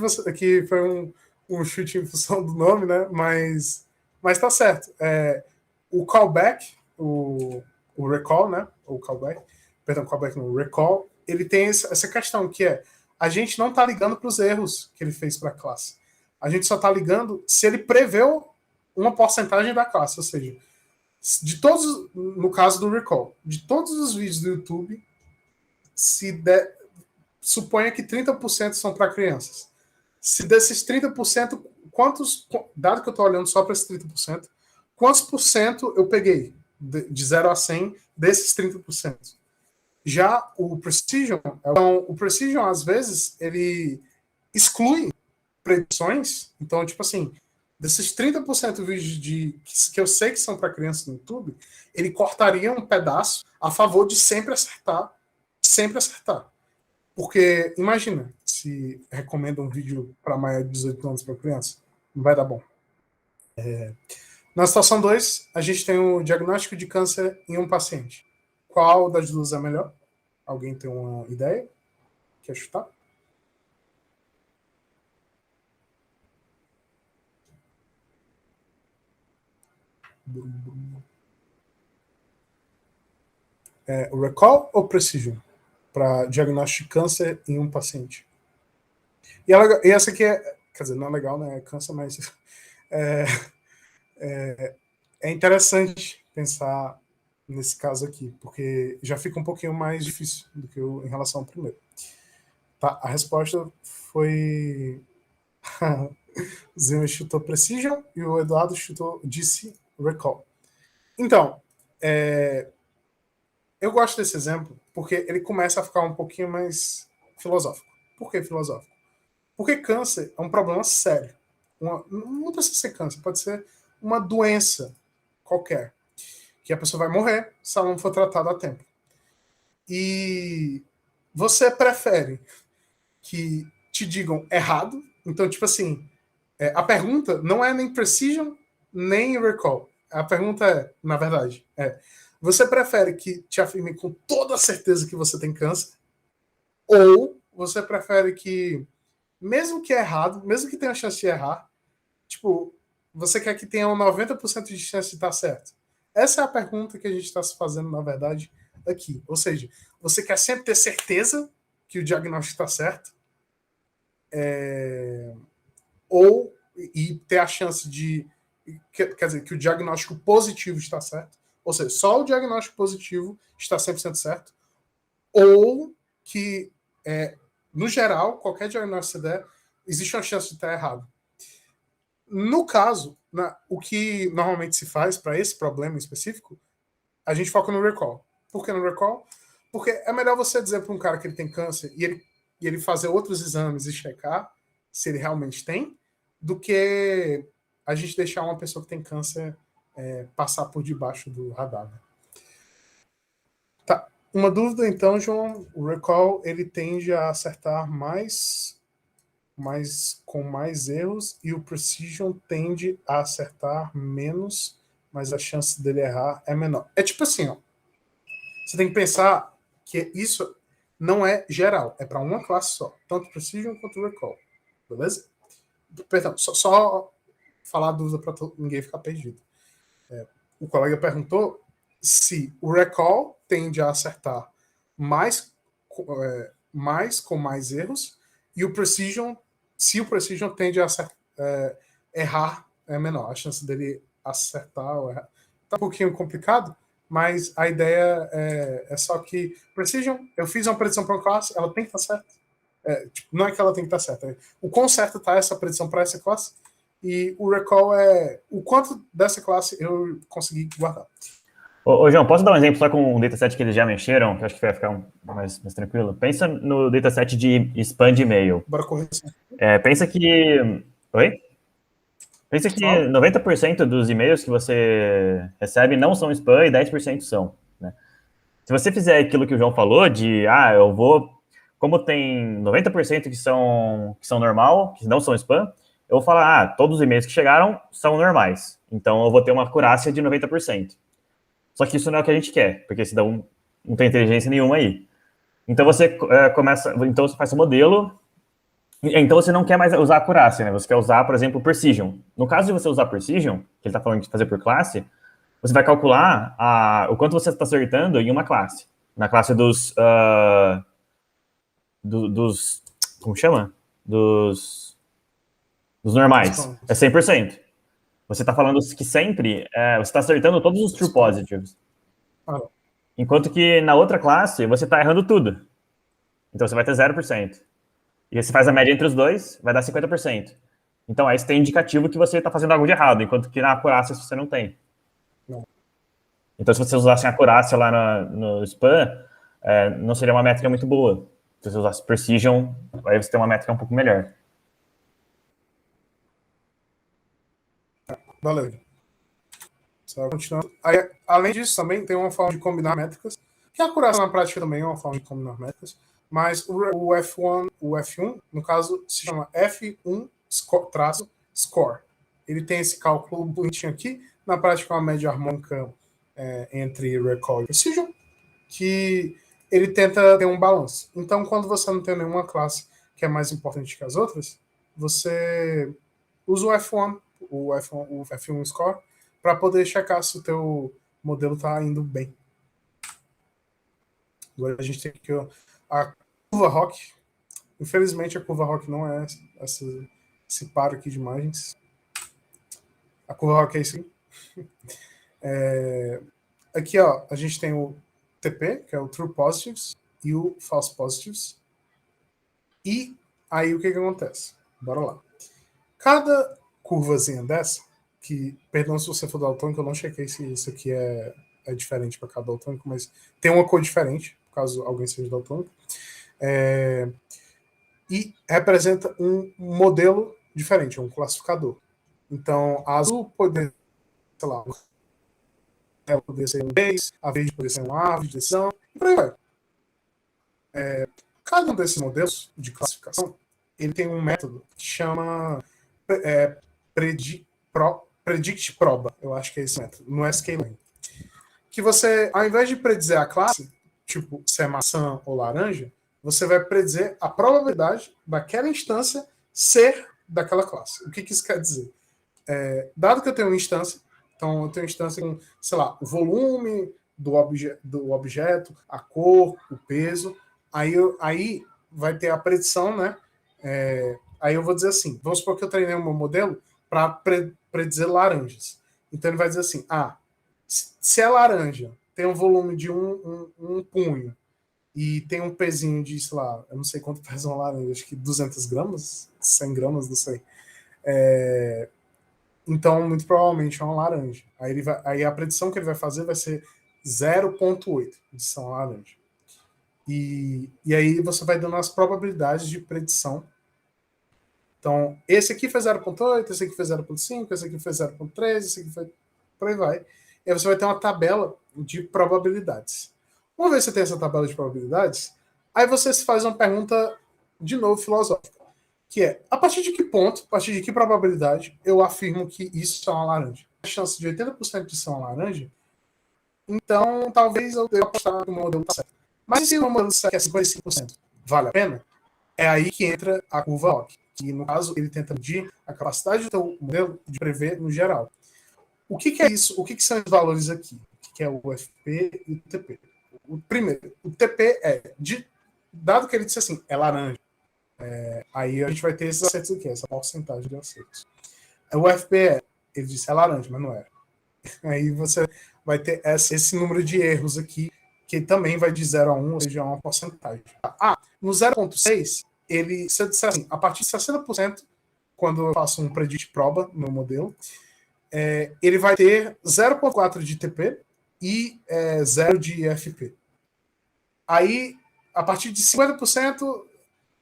foi um chute em função do nome, né? Mas tá certo. O callback, o recall, né? O callback, perdão, callback não, o recall, ele tem essa questão que a gente não tá ligando para os erros que ele fez para a classe. A gente só tá ligando se ele preveu uma porcentagem da classe, ou seja, de todos, no caso do recall, de todos os vídeos do YouTube, suponha que 30% são para crianças. Se desses 30%, dado que eu estou olhando só para esses 30%, quantos por cento eu peguei de 0 a 100 desses 30%? Já o Precision, então, o Precision, às vezes, ele exclui predições. Então, tipo assim, desses 30% de vídeos que eu sei que são para crianças no YouTube, ele cortaria um pedaço a favor de sempre acertar. Sempre acertar. Porque, imagina, se recomenda um vídeo para maior de 18 anos para criança, não vai dar bom. Na situação 2, a gente tem o diagnóstico de câncer em um paciente. Qual das duas é melhor? Alguém tem uma ideia? Quer chutar? O recall ou precision? Para diagnóstico de câncer em um paciente. E essa aqui quer dizer, não é legal, né? É câncer, mas é interessante pensar nesse caso aqui, porque já fica um pouquinho mais difícil do que em relação ao primeiro. Tá, a resposta foi o Zima chutou Precision e o Eduardo disse Recall. Então, eu gosto desse exemplo porque ele começa a ficar um pouquinho mais filosófico. Por que filosófico? Porque câncer é um problema sério. Não precisa ser câncer, pode ser uma doença qualquer, que a pessoa vai morrer se ela não for tratada a tempo. E você prefere que te digam errado? Então, tipo assim, a pergunta não é nem precision, nem recall. A pergunta na verdade, você prefere que te afirmem com toda a certeza que você tem câncer? Ou você prefere que, mesmo que é errado, mesmo que tenha chance de errar, tipo, você quer que tenha um 90% de chance de estar certo? Essa é a pergunta que a gente está se fazendo, na verdade, aqui. Ou seja, você quer sempre ter certeza que o diagnóstico está certo? E ter a chance de... Quer dizer, que o diagnóstico positivo está certo? Ou seja, só o diagnóstico positivo está 100% certo? Ou que, no geral, qualquer diagnóstico que você der, existe uma chance de estar errado? No caso, o que normalmente se faz para esse problema específico, a gente foca no recall. Por que no recall? Porque é melhor você dizer para um cara que ele tem câncer e ele fazer outros exames e checar se ele realmente tem, do que a gente deixar uma pessoa que tem câncer passar por debaixo do radar. Tá. Uma dúvida, então, João. O recall, ele tende a acertar com mais erros, e o precision tende a acertar menos, mas a chance dele errar é menor. É tipo assim, ó. Você tem que pensar que isso não é geral, é para uma classe só, tanto precision quanto recall. Beleza? Perdão, só falar a dúvida para ninguém ficar perdido. O colega perguntou se o recall tende a acertar mais com mais erros, e o precision, se o precision tende a errar, é menor. A chance dele acertar ou errar. Tá um pouquinho complicado, mas a ideia é só que precision, eu fiz uma predição para uma classe, ela tem que estar certa. Não é que ela tem que estar certa. O quão certa está essa predição para essa classe, e o recall é o quanto dessa classe eu consegui guardar. Ô, João, posso dar um exemplo só com um dataset que eles já mexeram, que eu acho que vai ficar mais tranquilo? Pensa no dataset de spam de e-mail. Bora correr. Pensa que... Oi? Pensa que 90% dos e-mails que você recebe não são spam e 10% são, né? Se você fizer aquilo que o João falou, de, eu vou como tem 90% que são normal, que não são spam, eu vou falar, todos os e-mails que chegaram são normais. Então, eu vou ter uma acurácia de 90%. Só que isso não é o que a gente quer, porque senão não tem inteligência nenhuma aí. Então, você então você faz o modelo, então você não quer mais usar acurácia, né? Você quer usar, por exemplo, precision. No caso de você usar precision, que ele está falando de fazer por classe, você vai calcular o quanto você está acertando em uma classe. Na classe dos como chama? Dos normais. É 100%. Você está falando que sempre você está acertando todos os true positives. Enquanto que na outra classe você está errando tudo. Então você vai ter 0%. E você faz a média entre os dois, vai dar 50%. Então aí você tem indicativo que você está fazendo algo de errado, enquanto que na acurácia você não tem. Então se você usasse a acurácia lá no spam, não seria uma métrica muito boa. Se você usasse precision, aí você tem uma métrica um pouco melhor. Valeu. Continuando. Aí, além disso, também tem uma forma de combinar métricas, que a acurácia na prática também é uma forma de combinar métricas, mas o F1, no caso, se chama F1 score. Ele tem esse cálculo bonitinho aqui, na prática é uma média harmônica entre recall e precision, que ele tenta ter um balanço. Então, quando você não tem nenhuma classe que é mais importante que as outras, você usa o F1 score, para poder checar se o teu modelo está indo bem. Agora a gente tem aqui a curva ROC. Infelizmente a curva ROC não é esse par aqui de imagens. A curva ROC é isso aqui. Aqui a gente tem o TP, que é o True Positives, e o False Positives. E aí o que acontece? Bora lá. Cada curvazinha dessa, perdão se você for daltônico, eu não chequei se isso aqui é diferente para cada daltônico, mas tem uma cor diferente, caso alguém seja daltônico, e representa um modelo diferente, um classificador. Então, a azul poderia, sei lá, poderia ser um 10, a verde poderia ser uma árvore de decisão, e por aí vai. Cada um desses modelos de classificação, ele tem um método que chama Predict Proba, eu acho que é esse método, no sklearn. Que você, ao invés de predizer a classe, tipo se é maçã ou laranja, você vai predizer a probabilidade daquela instância ser daquela classe. O que isso quer dizer? Dado que eu tenho uma instância, então eu tenho uma instância com, sei lá, o volume do objeto, a cor, o peso, aí vai ter a predição, né? Aí eu vou dizer assim, vamos supor que eu treinei o meu modelo para predizer laranjas. Então ele vai dizer assim, se é laranja, tem um volume de um punho e tem um pezinho de, sei lá, eu não sei quanto pesa uma laranja, acho que 200 gramas, 100 gramas, não sei. Então, muito provavelmente é uma laranja. Aí a predição que ele vai fazer vai ser 0,8 de ser uma laranja. E aí você vai dando as probabilidades de predição. Então, esse aqui foi 0,8, esse aqui foi 0,5, esse aqui foi 0,3, esse aqui foi... Por aí vai. E aí você vai ter uma tabela de probabilidades. Uma vez que você tem essa tabela de probabilidades, aí você se faz uma pergunta, de novo, filosófica, que é, a partir de que ponto, a partir de que probabilidade eu afirmo que isso é uma laranja? A chance de 80% de ser uma laranja, então talvez eu deva apostar que o modelo está certo. Mas se o modelo disser que é 55%, vale a pena? É aí que entra a curva ROC, que no caso ele tenta medir a capacidade do teu modelo de prever no geral. O que é isso? O que são os valores aqui? O que é o UFP e o TP? Primeiro, o TP dado que ele disse assim, é laranja, aí a gente vai ter esses acertos aqui, essa porcentagem de acertos. O UFP ele disse é laranja, mas não é. Aí você vai ter esse número de erros aqui, que também vai de 0 a 1, ou seja, é uma porcentagem. No 0,6, se eu disser assim, a partir de 60%, quando eu faço um predict proba no modelo, ele vai ter 0,4 de TP e 0 de FP. Aí, a partir de 50%,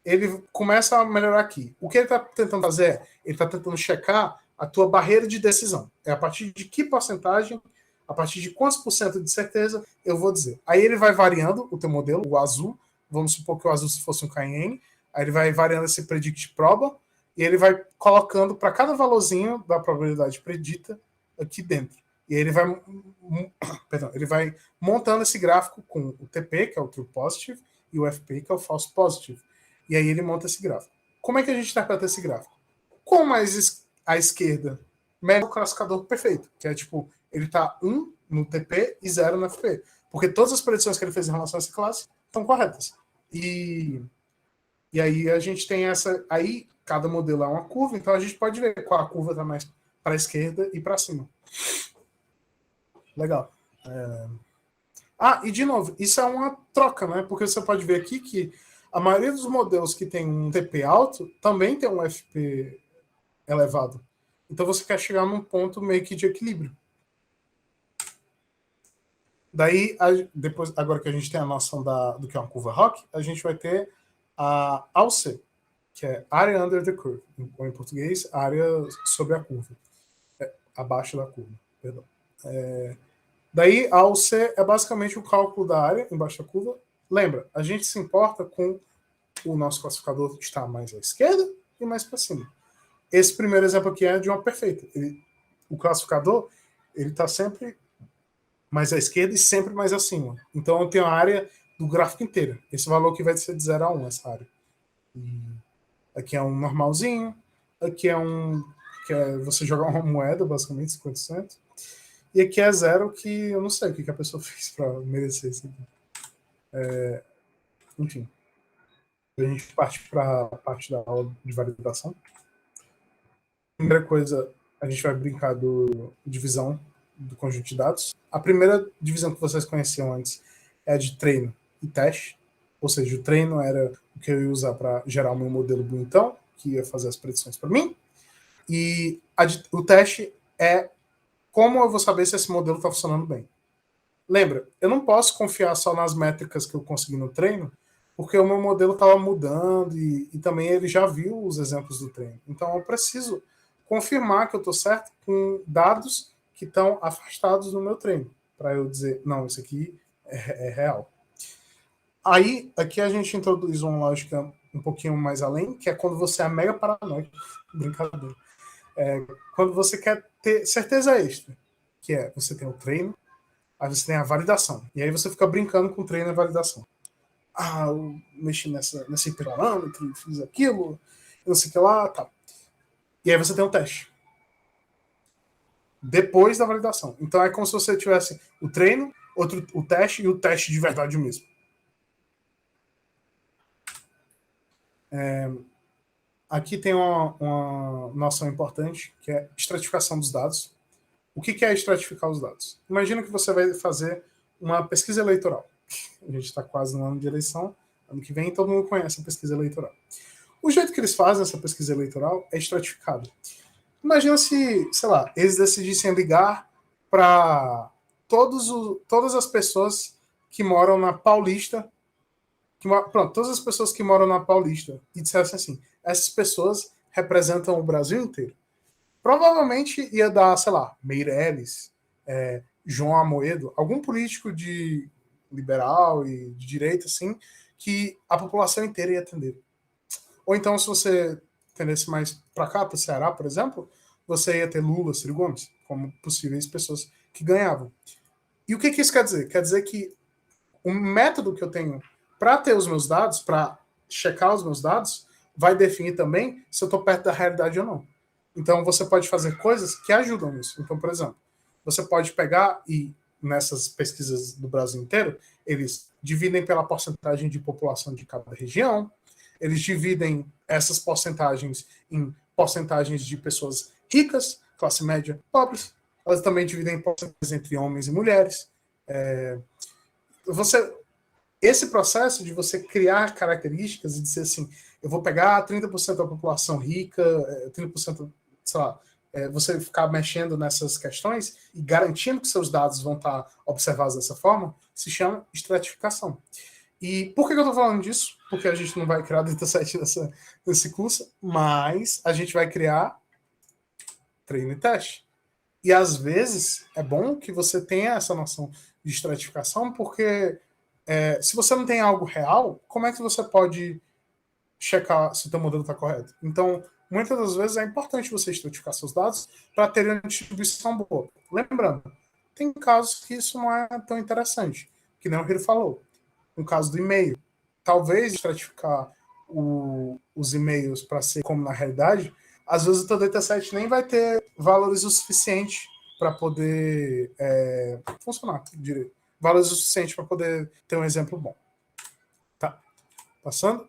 ele começa a melhorar aqui. O que ele está tentando fazer ele está tentando checar a tua barreira de decisão. É a partir de que porcentagem, a partir de quantos por cento de certeza eu vou dizer. Aí ele vai variando o teu modelo, o azul, vamos supor que o azul fosse um KN, aí ele vai variando esse predict proba, e ele vai colocando para cada valorzinho da probabilidade predita aqui dentro. E aí ele vai montando esse gráfico com o TP, que é o true positive, e o FP, que é o false positive. E aí ele monta esse gráfico. Como é que a gente interpreta esse gráfico? Com mais à esquerda, melhor o classificador perfeito, que é tipo, ele está 1 no TP e 0 no FP. Porque todas as predições que ele fez em relação a essa classe estão corretas. E aí a gente tem essa... Aí cada modelo é uma curva, então a gente pode ver qual a curva está mais para a esquerda e para cima. Legal. E de novo, isso é uma troca, né? Porque você pode ver aqui que a maioria dos modelos que tem um TP alto também tem um FP elevado. Então você quer chegar num ponto meio que de equilíbrio. Daí, depois, agora que a gente tem a noção do que é uma curva ROC, a gente vai ter a AUC, que é Area Under the Curve, ou em português, área sobre a curva. Abaixo da curva, perdão. Daí, a AUC é basicamente o cálculo da área embaixo da curva. Lembra, a gente se importa com o nosso classificador estar mais à esquerda e mais para cima. Esse primeiro exemplo aqui é de uma perfeita. O classificador ele está sempre mais à esquerda e sempre mais acima. Então, eu tenho a área do gráfico inteiro. Esse valor aqui vai ser de 0 a 1, essa área. Aqui é um normalzinho. Aqui é que é você jogar uma moeda, basicamente, 50 centos. E aqui é 0, que eu não sei o que a pessoa fez para merecer isso aqui. Enfim. A gente parte para a parte da aula de validação. Primeira coisa, a gente vai brincar do divisão do conjunto de dados. A primeira divisão que vocês conheciam antes é a de treino e teste. Ou seja, o treino era o que eu ia usar para gerar o meu modelo bonitão, que ia fazer as predições para mim. E o teste é como eu vou saber se esse modelo está funcionando bem. Lembra, eu não posso confiar só nas métricas que eu consegui no treino, porque o meu modelo estava mudando e também ele já viu os exemplos do treino. Então eu preciso confirmar que eu estou certo com dados que estão afastados do meu treino, para eu dizer, não, isso aqui é real. Aí, aqui a gente introduz uma lógica um pouquinho mais além, que é quando você é mega paranoico. Brincadeira. Quando você quer ter certeza extra, que é, você tem o treino, aí você tem a validação. E aí você fica brincando com o treino e a validação. Eu mexi nesse hiperparâmetro, fiz aquilo, não sei o que lá, tá. E aí você tem o teste. Depois da validação. Então é como se você tivesse o treino, o teste e o teste de verdade mesmo. Aqui tem uma noção importante, que é estratificação dos dados. O que é estratificar os dados? Imagina que você vai fazer uma pesquisa eleitoral. A gente está quase no ano de eleição, ano que vem todo mundo conhece a pesquisa eleitoral. O jeito que eles fazem essa pesquisa eleitoral é estratificado. Imagina se, sei lá, eles decidissem ligar para todas as pessoas que moram na Paulista, todas as pessoas que moram na Paulista, e dissessem assim, essas pessoas representam o Brasil inteiro. Provavelmente ia dar, sei lá, Meirelles, João Amoedo, algum político de liberal e de direita, assim, que a população inteira ia atender. Ou então, se você tendesse mais para cá, para o Ceará, por exemplo, você ia ter Lula, Ciro Gomes, como possíveis pessoas que ganhavam. E o que isso quer dizer? Quer dizer que o método que eu tenho para ter os meus dados, para checar os meus dados, vai definir também se eu estou perto da realidade ou não. Então, você pode fazer coisas que ajudam nisso. Então, por exemplo, você pode pegar e, nessas pesquisas do Brasil inteiro, eles dividem pela porcentagem de população de cada região, eles dividem essas porcentagens em porcentagens de pessoas ricas, classe média, pobres. Elas também dividem porcentagens entre homens e mulheres. Esse processo de você criar características e dizer assim, eu vou pegar 30% da população rica, 30%, sei lá, você ficar mexendo nessas questões e garantindo que seus dados vão estar observados dessa forma, se chama estratificação. E por que eu estou falando disso? Porque a gente não vai criar dataset nesse curso, mas a gente vai criar treino e teste. E às vezes é bom que você tenha essa noção de estratificação, porque se você não tem algo real, como é que você pode checar se o teu modelo está correto? Então, muitas das vezes é importante você estratificar seus dados para ter uma distribuição boa. Lembrando, tem casos que isso não é tão interessante, que nem o Hiro falou. No caso do e-mail, talvez estratificar os e-mails para ser como na realidade, às vezes o teu dataset nem vai ter valores o suficiente para poder funcionar direito. Valores o suficiente para poder ter um exemplo bom. Tá. Passando.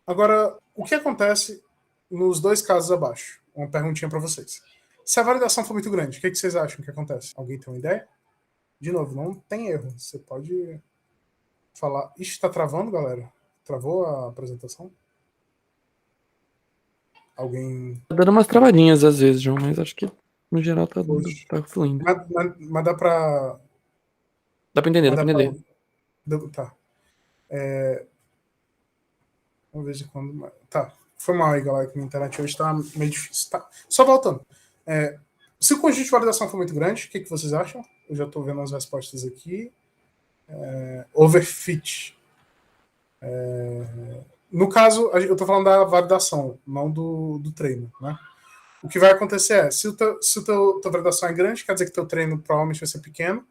Agora, o que acontece nos dois casos abaixo? Uma perguntinha para vocês. Se a validação for muito grande, o que vocês acham que acontece? Alguém tem uma ideia? De novo, não tem erro. Você pode falar. Ixi, está travando, galera? Travou a apresentação? Alguém. Tá dando umas travadinhas às vezes, João, mas acho que no geral tá fluindo. Mas dá para. Dá pra entender, dá pra entender. Tá. Vamos ver de quando. Tá. Foi mal aí, galera, que minha internet hoje tá meio difícil. Tá. Só voltando. Se o conjunto de validação for muito grande, o que vocês acham? Eu já estou vendo as respostas aqui. Overfit. No caso, eu estou falando da validação, não do treino, né? O que vai acontecer é, se tua validação é grande, quer dizer que teu treino provavelmente vai ser pequeno.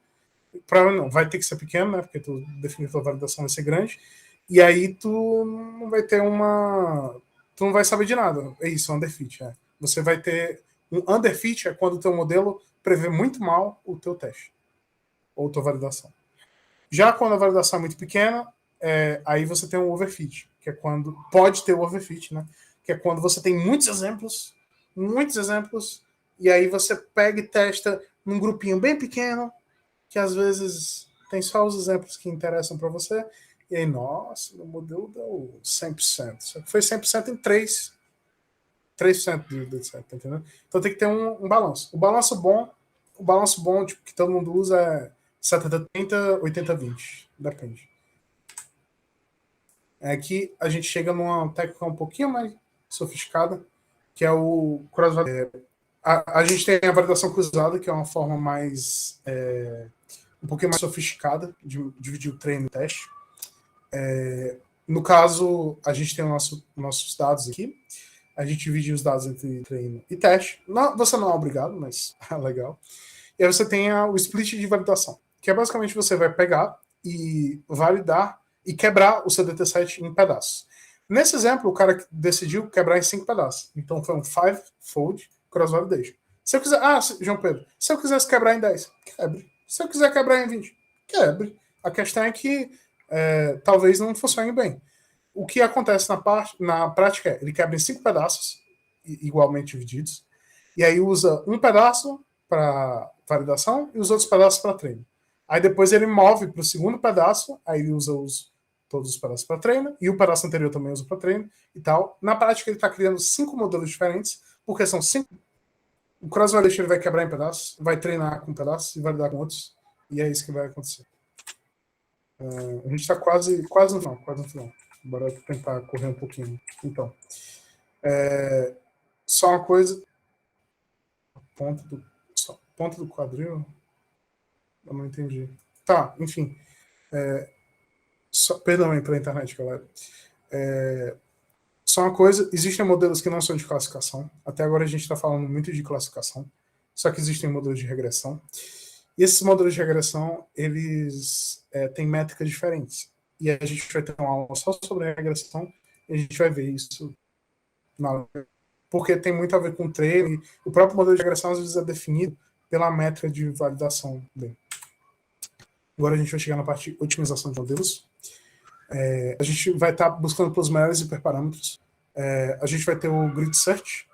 Provavelmente não, vai ter que ser pequeno, né? Porque tu definiu que tua validação vai ser grande. E aí tu não vai ter tu não vai saber de nada. É isso, underfit. Você vai ter um underfit é quando o teu modelo prevê muito mal o teu teste ou tua validação. Já quando a validação é muito pequena, aí você tem um overfit, que é quando pode ter o overfit, né? Que é quando você tem muitos exemplos, e aí você pega e testa num grupinho bem pequeno, que às vezes tem só os exemplos que interessam para você, e aí, nossa, meu modelo deu 100%. Só que foi 100% em 3% do certo, tá entendendo? Então tem que ter um balanço. O balanço bom tipo, que todo mundo usa é 70-30, 80-20. Depende. Aqui a gente chega numa técnica um pouquinho mais sofisticada, que é o cross-validation. A gente tem a validação cruzada, que é uma forma mais um pouquinho mais sofisticada de dividir o treino e o teste. No caso, a gente tem nossos dados aqui. A gente divide os dados entre treino e teste. Não, você não é obrigado, mas é legal. E aí você tem o split de validação, que é basicamente você vai pegar e validar e quebrar o seu dataset em pedaços. Nesse exemplo, o cara decidiu quebrar em 5 pedaços. Então foi um 5-fold cross-validation. Se eu quiser... João Pedro, se eu quisesse quebrar em 10, quebre. Se eu quiser quebrar em 20, quebre. A questão é que talvez não funcione bem. O que acontece na prática é, ele quebra em 5 pedaços, igualmente divididos, e aí usa um pedaço para validação e os outros pedaços para treino. Aí depois ele move para o segundo pedaço, aí ele usa todos os pedaços para treino, e o pedaço anterior também usa para treino e tal. Na prática ele está criando 5 modelos diferentes, porque são 5. O cross-validation ele vai quebrar em pedaços, vai treinar com pedaços e validar com outros, e é isso que vai acontecer. A gente está quase no final. Bora tentar correr um pouquinho. Então, só uma coisa. Ponta do quadril? Eu não entendi. Tá, enfim. Perdão aí pela internet, galera. Só uma coisa, existem modelos que não são de classificação. Até agora a gente está falando muito de classificação. Só que existem modelos de regressão. E esses modelos de regressão, eles têm métricas diferentes. E a gente vai ter uma aula só sobre regressão e a gente vai ver isso porque tem muito a ver com treino e o próprio modelo de regressão às vezes é definido pela métrica de validação dele. Agora a gente vai chegar na parte de otimização de modelos. A gente vai estar buscando pelos melhores hiperparâmetros. A gente vai ter o grid search,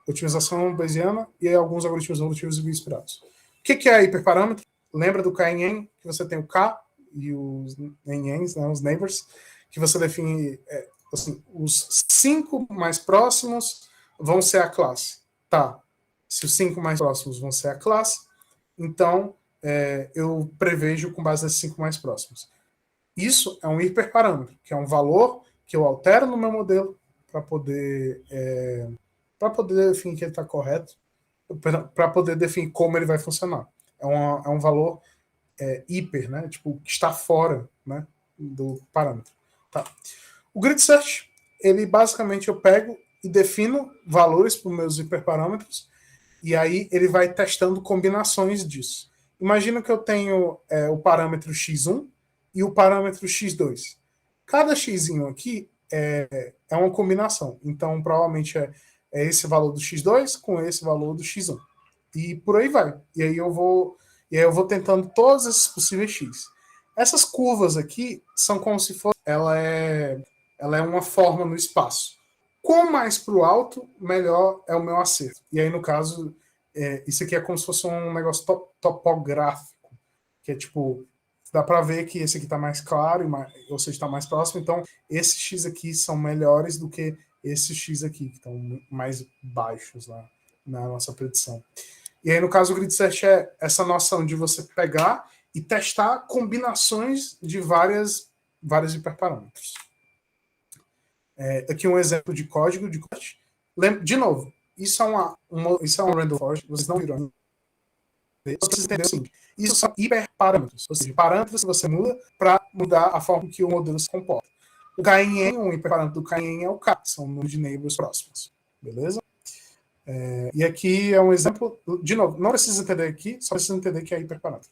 otimização bayesiana e alguns algoritmos evolutivos e inspirados. O que é hiperparâmetro? Lembra do KNN, que você tem o K e os NNs, né, os neighbors, que você define assim, os 5 mais próximos vão ser a classe. Tá. Se os 5 mais próximos vão ser a classe, então eu prevejo com base nesses 5 mais próximos. Isso é um hiperparâmetro, que é um valor que eu altero no meu modelo para poder definir que ele está correto, para poder definir como ele vai funcionar. É um valor hiper, né? Tipo, que está fora, né, do parâmetro. Tá. O grid search, ele basicamente eu pego e defino valores para os meus hiperparâmetros e aí ele vai testando combinações disso. Imagina que eu tenho o parâmetro x1 e o parâmetro x2. Cada x aqui é uma combinação. Então, provavelmente é esse valor do x2 com esse valor do x1. E por aí vai. E aí eu vou tentando todos esses possíveis x. Essas curvas aqui são como se fosse... Ela é uma forma no espaço. Quanto mais para o alto, melhor é o meu acerto. E aí, no caso, isso aqui é como se fosse um negócio topográfico, que é tipo, dá para ver que esse aqui está mais claro, ou seja, está mais próximo. Então, esses x aqui são melhores do que esses x aqui, que estão mais baixos lá na nossa predição. E aí, no caso, o grid search é essa noção de você pegar e testar combinações de vários hiperparâmetros. Aqui um exemplo de código de corte. De novo, isso é um random forest, vocês não viram. Vocês entenderam assim. Isso são hiperparâmetros, ou seja, parâmetros que você muda para mudar a forma que o modelo se comporta. O KNN, um hiperparâmetro do KNN é o K, que são o número de neighbors próximos. Beleza? E aqui é um exemplo, de novo, não precisa entender aqui, só precisa entender que é hiperparâmetro.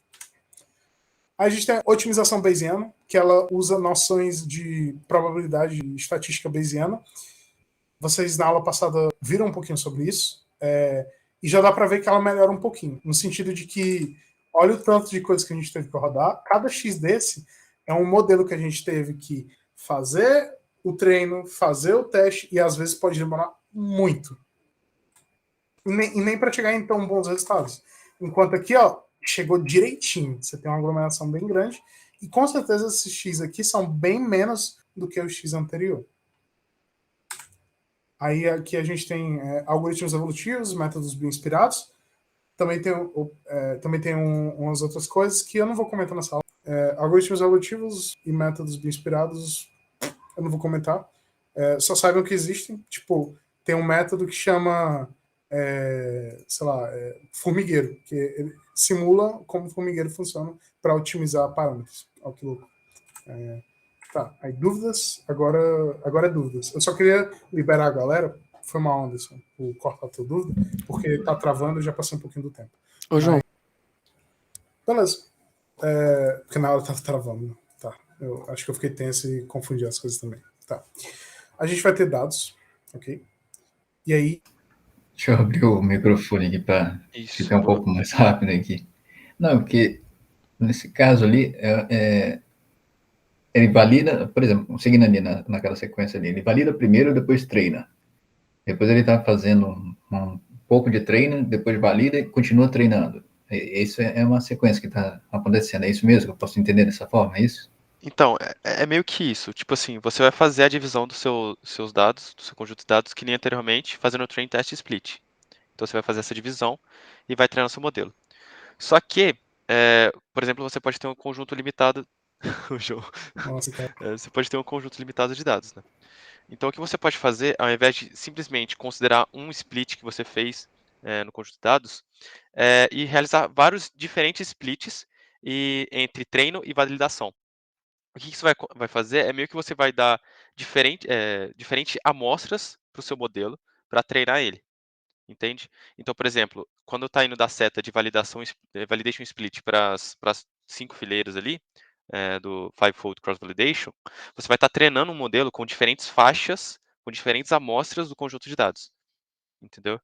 Aí a gente tem a otimização bayesiana, que ela usa noções de probabilidade de estatística bayesiana. Vocês na aula passada viram um pouquinho sobre isso, e já dá para ver que ela melhora um pouquinho, no sentido de que, olha o tanto de coisas que a gente teve que rodar, cada X desse é um modelo que a gente teve que fazer o treino, fazer o teste, e às vezes pode demorar muito. E nem para chegar em tão bons resultados. Enquanto aqui, ó, chegou direitinho. Você tem uma aglomeração bem grande. E com certeza esses X aqui são bem menos do que o X anterior. Aí aqui a gente tem algoritmos evolutivos, métodos bem inspirados. Também tem umas outras coisas que eu não vou comentar nessa aula. Algoritmos evolutivos e métodos bem inspirados, eu não vou comentar. Só saibam que existem. Tipo, tem um método que chama... sei lá, formigueiro, que ele simula como o formigueiro funciona para otimizar parâmetros. Olha que louco. Tá, aí dúvidas, agora é dúvidas. Eu só queria liberar a galera, foi mal, Anderson, por cortar a tua dúvida, porque tá travando e já passei um pouquinho do tempo. Ô, João. Beleza. Porque na hora tá travando. Tá, eu acho que eu fiquei tenso e confundi as coisas também. Tá. A gente vai ter dados, ok? E aí... Deixa eu abrir o microfone aqui para ficar um pouco mais rápido aqui. Não, porque nesse caso ali, ele valida, por exemplo, seguindo ali naquela sequência ali, ele valida primeiro, depois treina. Depois ele está fazendo um pouco de treino, depois valida e continua treinando. Isso é uma sequência que está acontecendo. É isso mesmo? Eu posso entender dessa forma, é isso? Então, é meio que isso. Tipo assim, você vai fazer a divisão dos seus dados, do seu conjunto de dados, que nem anteriormente, fazendo o train, test e split. Então, você vai fazer essa divisão e vai treinar o seu modelo. Só que, por exemplo, você pode ter um conjunto limitado... Nossa, você pode ter um conjunto limitado de dados, né? Então, o que você pode fazer, ao invés de simplesmente considerar um split que você fez no conjunto de dados, e realizar vários diferentes splits entre treino e validação. O que isso vai fazer é meio que você vai dar diferentes amostras para o seu modelo para treinar ele, entende? Então, por exemplo, quando está indo da seta de validation split para as 5 fileiras ali, do Fivefold Cross Validation, você vai estar treinando um modelo com diferentes faixas, com diferentes amostras do conjunto de dados, entendeu?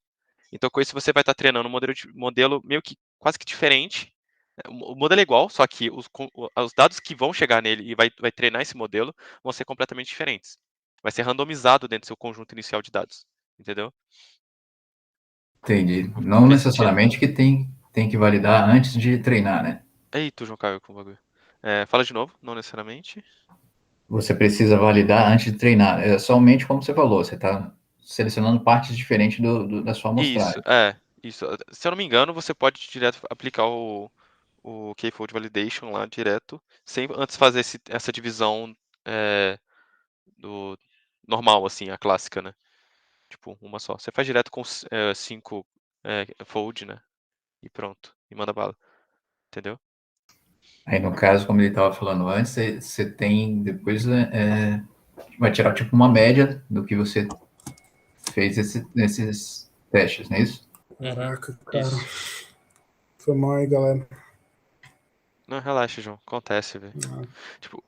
Então, com isso, você vai estar treinando um modelo meio que quase que diferente. O modelo é igual, só que os dados que vão chegar nele e vai treinar esse modelo vão ser completamente diferentes. Vai ser randomizado dentro do seu conjunto inicial de dados, entendeu? Entendi. Não necessariamente que tem que validar antes de treinar, né? Eita, o João caiu com o bagulho. Fala de novo, não necessariamente. Você precisa validar antes de treinar. É somente como você falou, você está selecionando partes diferentes da sua amostragem. Isso. Se eu não me engano, você pode direto aplicar o K-Fold Validation lá direto, sem antes fazer essa divisão do normal, assim, a clássica, né? Tipo, uma só. Você faz direto com 5 fold, né? E pronto. E manda bala. Entendeu? Aí, no caso, como ele estava falando antes, você tem, depois, vai tirar tipo uma média do que você fez nesses testes, não é isso? Caraca, cara. Isso. Foi mal aí, galera. Não, relaxa, João. Acontece, velho. Tipo,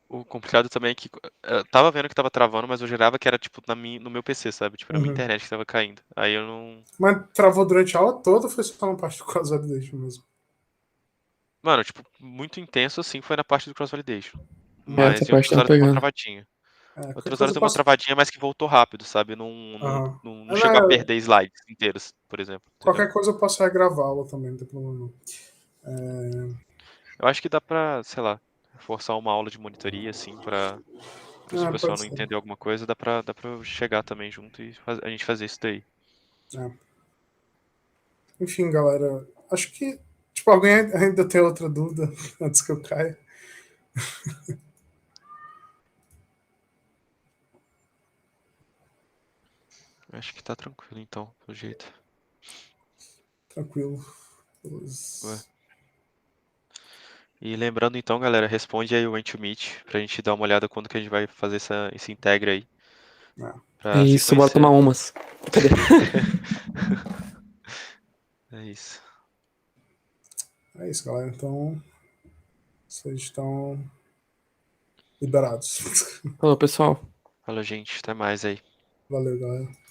o complicado também é que eu tava vendo que tava travando, mas eu jurava que era, tipo, no meu PC, sabe? Tipo, era a minha internet que tava caindo. Aí eu não... Mas travou durante a aula toda ou foi só na parte do cross validation mesmo? Mano, tipo, muito intenso, assim, foi na parte do cross validation. Essa Mas em parte outras tava horas deu uma pegando. travadinha. Qualquer Outras coisa horas eu deu uma posso. travadinha, mas que voltou rápido, sabe? Aham. Não chegou a Não, perder slides inteiros, por exemplo. Entendeu? qualquer coisa eu posso regravar a aula também, não tem problema Eu acho que dá pra, sei lá, forçar uma aula de monitoria, assim, se o não. pessoal Pode não ser. entender alguma coisa, dá pra eu chegar também junto e a gente fazer isso daí. É. Enfim, galera, acho que. Tipo, alguém ainda tem outra dúvida antes que eu caia? Acho que tá tranquilo, então, pelo jeito. Tranquilo. Ué. E lembrando então, galera, responde aí o Went2Meet pra gente dar uma olhada quando que a gente vai fazer esse integra aí. Pra se Isso, bora conhecer. tomar umas. Cadê? É isso. É isso, galera. Então, vocês estão liberados. Falou, pessoal. Falou, gente. Até mais aí. Valeu, galera.